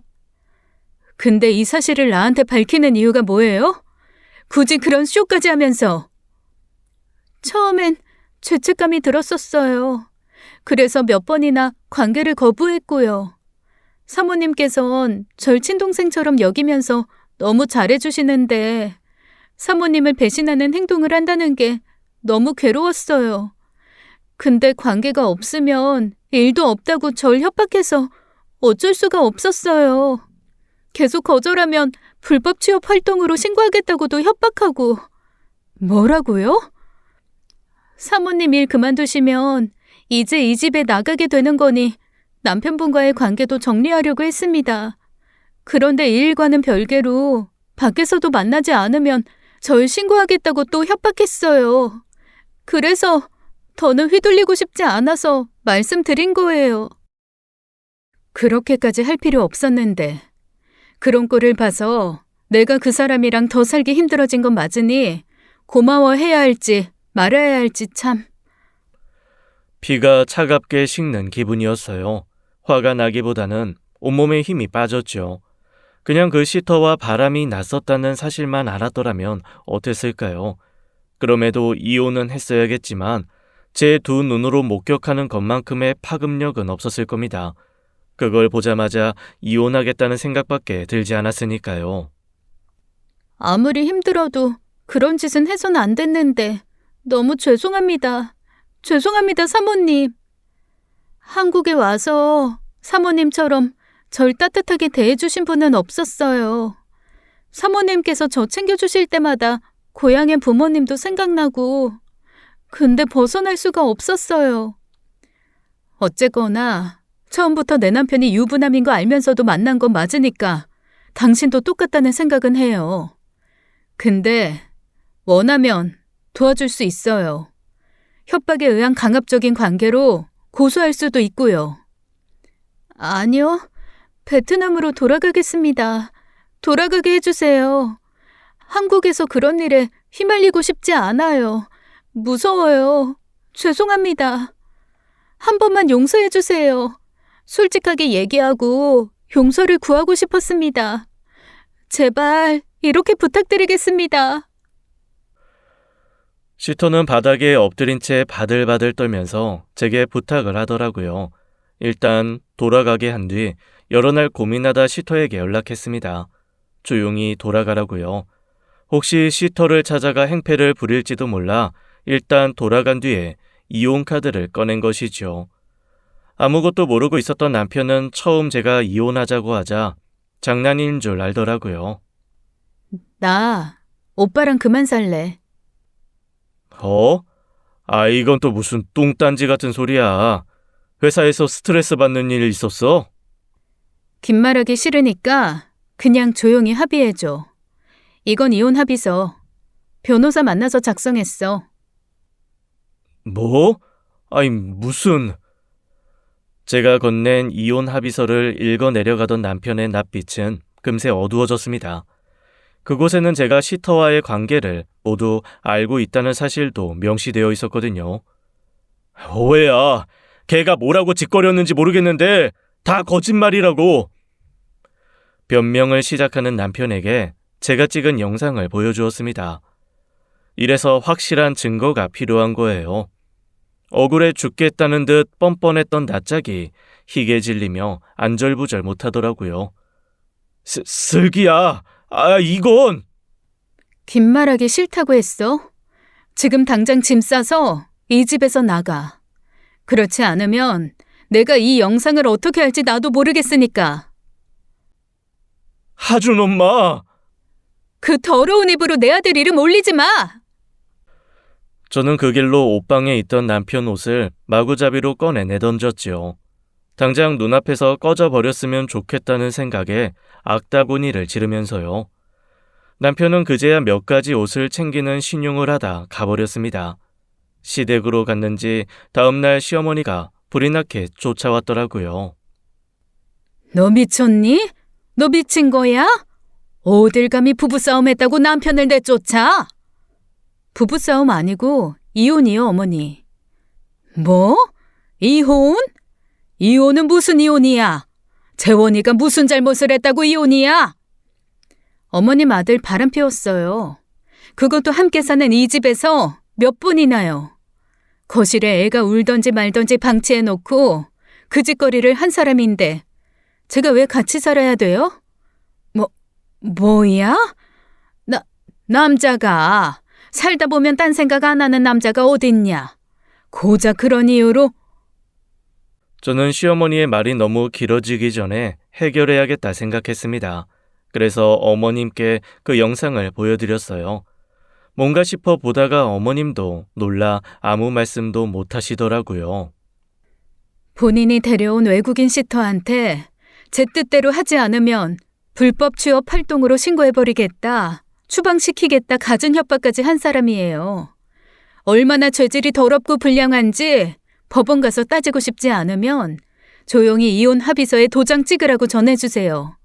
근데 이 사실을 나한테 밝히는 이유가 뭐예요? 굳이 그런 쇼까지 하면서. 처음엔 죄책감이 들었었어요. 그래서 몇 번이나 관계를 거부했고요. 사모님께선 절 친동생처럼 여기면서 너무 잘해주시는데 사모님을 배신하는 행동을 한다는 게 너무 괴로웠어요. 근데 관계가 없으면 일도 없다고 절 협박해서 어쩔 수가 없었어요. 계속 거절하면 불법 취업 활동으로 신고하겠다고도 협박하고. 뭐라고요? 사모님 일 그만두시면 이제 이 집에 나가게 되는 거니 남편분과의 관계도 정리하려고 했습니다. 그런데 이 일과는 별개로 밖에서도 만나지 않으면 절 신고하겠다고 또 협박했어요. 그래서 더는 휘둘리고 싶지 않아서 말씀드린 거예요. 그렇게까지 할 필요 없었는데 그런 꼴을 봐서 내가 그 사람이랑 더 살기 힘들어진 건 맞으니 고마워해야 할지 말아야 할지 참. 피가 차갑게 식는 기분이었어요. 화가 나기보다는 온몸에 힘이 빠졌죠. 그냥 그 시터와 바람이 났었다는 사실만 알았더라면 어땠을까요? 그럼에도 이혼은 했어야겠지만 제 두 눈으로 목격하는 것만큼의 파급력은 없었을 겁니다. 그걸 보자마자 이혼하겠다는 생각밖에 들지 않았으니까요. 아무리 힘들어도 그런 짓은 해서는 안 됐는데 너무 죄송합니다. 죄송합니다, 사모님. 한국에 와서 사모님처럼 절 따뜻하게 대해주신 분은 없었어요. 사모님께서 저 챙겨주실 때마다 고향의 부모님도 생각나고 근데 벗어날 수가 없었어요. 어쨌거나 처음부터 내 남편이 유부남인 거 알면서도 만난 건 맞으니까 당신도 똑같다는 생각은 해요. 근데 원하면 도와줄 수 있어요. 협박에 의한 강압적인 관계로 고소할 수도 있고요. 아니요. 베트남으로 돌아가겠습니다. 돌아가게 해주세요. 한국에서 그런 일에 휘말리고 싶지 않아요. 무서워요. 죄송합니다. 한 번만 용서해주세요. 솔직하게 얘기하고 용서를 구하고 싶었습니다. 제발 이렇게 부탁드리겠습니다. 시터는 바닥에 엎드린 채 바들바들 떨면서 제게 부탁을 하더라고요. 일단 돌아가게 한 뒤 여러 날 고민하다 시터에게 연락했습니다. 조용히 돌아가라고요. 혹시 시터를 찾아가 행패를 부릴지도 몰라 일단 돌아간 뒤에 이혼 카드를 꺼낸 것이죠. 아무것도 모르고 있었던 남편은 처음 제가 이혼하자고 하자 장난인 줄 알더라고요. 나 오빠랑 그만 살래. 이건 또 무슨 뚱딴지 같은 소리야. 회사에서 스트레스 받는 일 있었어? 긴 말하기 싫으니까 그냥 조용히 합의해줘. 이건 이혼 합의서. 변호사 만나서 작성했어. 뭐? 무슨... 제가 건넨 이혼 합의서를 읽어 내려가던 남편의 낯빛은 금세 어두워졌습니다. 그곳에는 제가 시터와의 관계를 모두 알고 있다는 사실도 명시되어 있었거든요. 오해야. 걔가 뭐라고 짓거렸는지 모르겠는데 다 거짓말이라고. 변명을 시작하는 남편에게 제가 찍은 영상을 보여주었습니다. 이래서 확실한 증거가 필요한 거예요. 억울해 죽겠다는 듯 뻔뻔했던 낯짝이 희게 질리며 안절부절 못하더라고요. 슬기야, 이건... 긴 말하기 싫다고 했어. 지금 당장 짐 싸서 이 집에서 나가. 그렇지 않으면 내가 이 영상을 어떻게 할지 나도 모르겠으니까. 하준 엄마! 그 더러운 입으로 내 아들 이름 올리지 마! 저는 그 길로 옷방에 있던 남편 옷을 마구잡이로 꺼내 내던졌지요. 당장 눈앞에서 꺼져버렸으면 좋겠다는 생각에 악다구니를 지르면서요. 남편은 그제야 몇 가지 옷을 챙기는 신용을 하다 가버렸습니다. 시댁으로 갔는지 다음날 시어머니가 불이 나게 쫓아왔더라고요. 너 미쳤니? 너 미친 거야? 어딜 감히 부부싸움 했다고 남편을 내쫓아? 부부싸움 아니고 이혼이요, 어머니. 뭐? 이혼? 이혼은 무슨 이혼이야? 재원이가 무슨 잘못을 했다고 이혼이야? 어머님 아들 바람 피웠어요. 그것도 함께 사는 이 집에서 몇 번이나요. 거실에 애가 울던지 말던지 방치해놓고 그 짓거리를 한 사람인데 제가 왜 같이 살아야 돼요? 뭐야? 남자가 살다 보면 딴 생각 안 하는 남자가 어딨냐? 고작 그런 이유로? 저는 시어머니의 말이 너무 길어지기 전에 해결해야겠다 생각했습니다. 그래서 어머님께 그 영상을 보여드렸어요. 뭔가 싶어 보다가 어머님도 놀라 아무 말씀도 못 하시더라고요. 본인이 데려온 외국인 시터한테 제 뜻대로 하지 않으면 불법 취업 활동으로 신고해버리겠다, 추방시키겠다 갖은 협박까지 한 사람이에요. 얼마나 죄질이 더럽고 불량한지 법원 가서 따지고 싶지 않으면 조용히 이혼 합의서에 도장 찍으라고 전해주세요.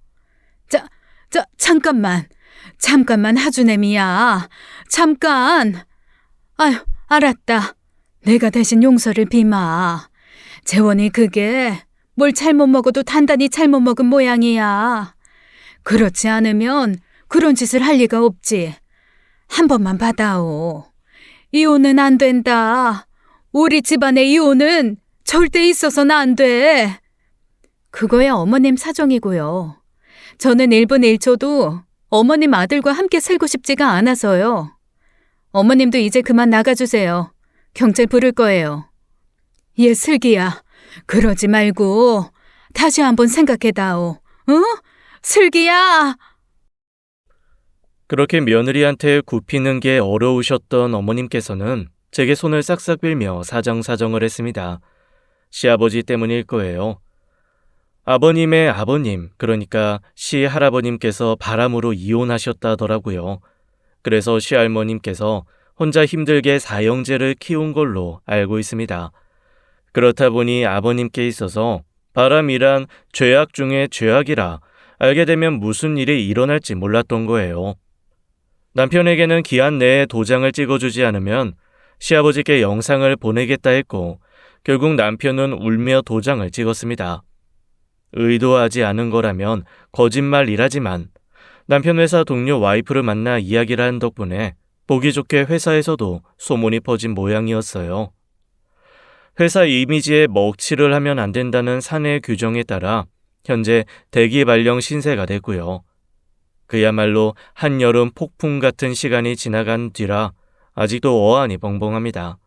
잠깐만 하주애미야. 잠깐. 아휴, 알았다. 내가 대신 용서를 비마. 재원이 그게 뭘 잘못 먹어도 단단히 잘못 먹은 모양이야. 그렇지 않으면 그런 짓을 할 리가 없지. 한 번만 받아오. 이혼은 안 된다. 우리 집안의 이혼은 절대 있어서는 안 돼. 그거야 어머님 사정이고요. 저는 1분 1초도 어머님 아들과 함께 살고 싶지가 않아서요. 어머님도 이제 그만 나가주세요. 경찰 부를 거예요. 얘 슬기야, 그러지 말고 다시 한번 생각해다오. 응? 슬기야! 그렇게 며느리한테 굽히는 게 어려우셨던 어머님께서는 제게 손을 싹싹 빌며 사정사정을 했습니다. 시아버지 때문일 거예요. 아버님의 아버님, 그러니까 시할아버님께서 바람으로 이혼하셨다더라고요. 그래서 시할머님께서 혼자 힘들게 사형제를 키운 걸로 알고 있습니다. 그렇다 보니 아버님께 있어서 바람이란 죄악 중에 죄악이라 알게 되면 무슨 일이 일어날지 몰랐던 거예요. 남편에게는 기한 내에 도장을 찍어주지 않으면 시아버지께 영상을 보내겠다 했고 결국 남편은 울며 도장을 찍었습니다. 의도하지 않은 거라면 거짓말이라지만 남편 회사 동료 와이프를 만나 이야기를 한 덕분에 보기 좋게 회사에서도 소문이 퍼진 모양이었어요. 회사 이미지에 먹칠을 하면 안 된다는 사내 규정에 따라 현재 대기 발령 신세가 됐고요. 그야말로 한여름 폭풍 같은 시간이 지나간 뒤라 아직도 어안이 벙벙합니다.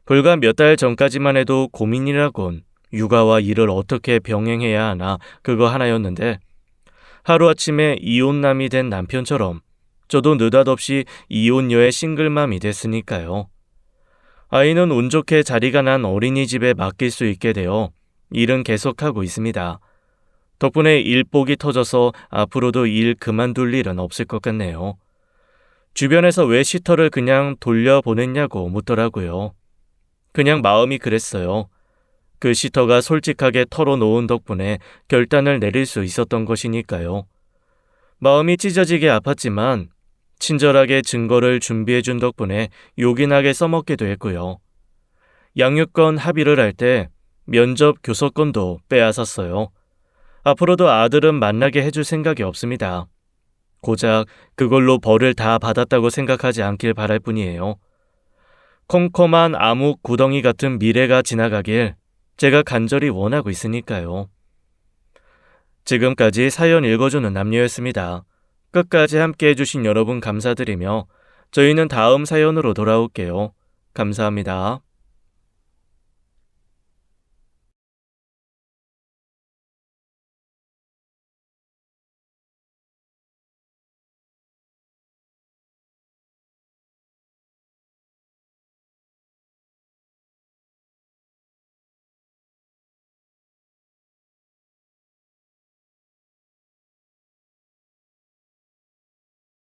불과 몇 달 전까지만 해도 고민이라곤 육아와 일을 어떻게 병행해야 하나 그거 하나였는데 하루아침에 이혼남이 된 남편처럼 저도 느닷없이 이혼녀의 싱글맘이 됐으니까요. 아이는 운 좋게 자리가 난 어린이집에 맡길 수 있게 되어 일은 계속하고 있습니다. 덕분에 일복이 터져서 앞으로도 일 그만둘 일은 없을 것 같네요. 주변에서 왜 시터를 그냥 돌려보냈냐고 묻더라고요. 그냥 마음이 그랬어요. 그 시터가 솔직하게 털어놓은 덕분에 결단을 내릴 수 있었던 것이니까요. 마음이 찢어지게 아팠지만 친절하게 증거를 준비해준 덕분에 요긴하게 써먹기도 했고요. 양육권 합의를 할 때 면접 교섭권도 빼앗았어요. 앞으로도 아들은 만나게 해줄 생각이 없습니다. 고작 그걸로 벌을 다 받았다고 생각하지 않길 바랄 뿐이에요. 컴컴한 암흑 구덩이 같은 미래가 지나가길 제가 간절히 원하고 있으니까요. 지금까지 사연 읽어주는 남녀였습니다. 끝까지 함께 해주신 여러분 감사드리며 저희는 다음 사연으로 돌아올게요. 감사합니다.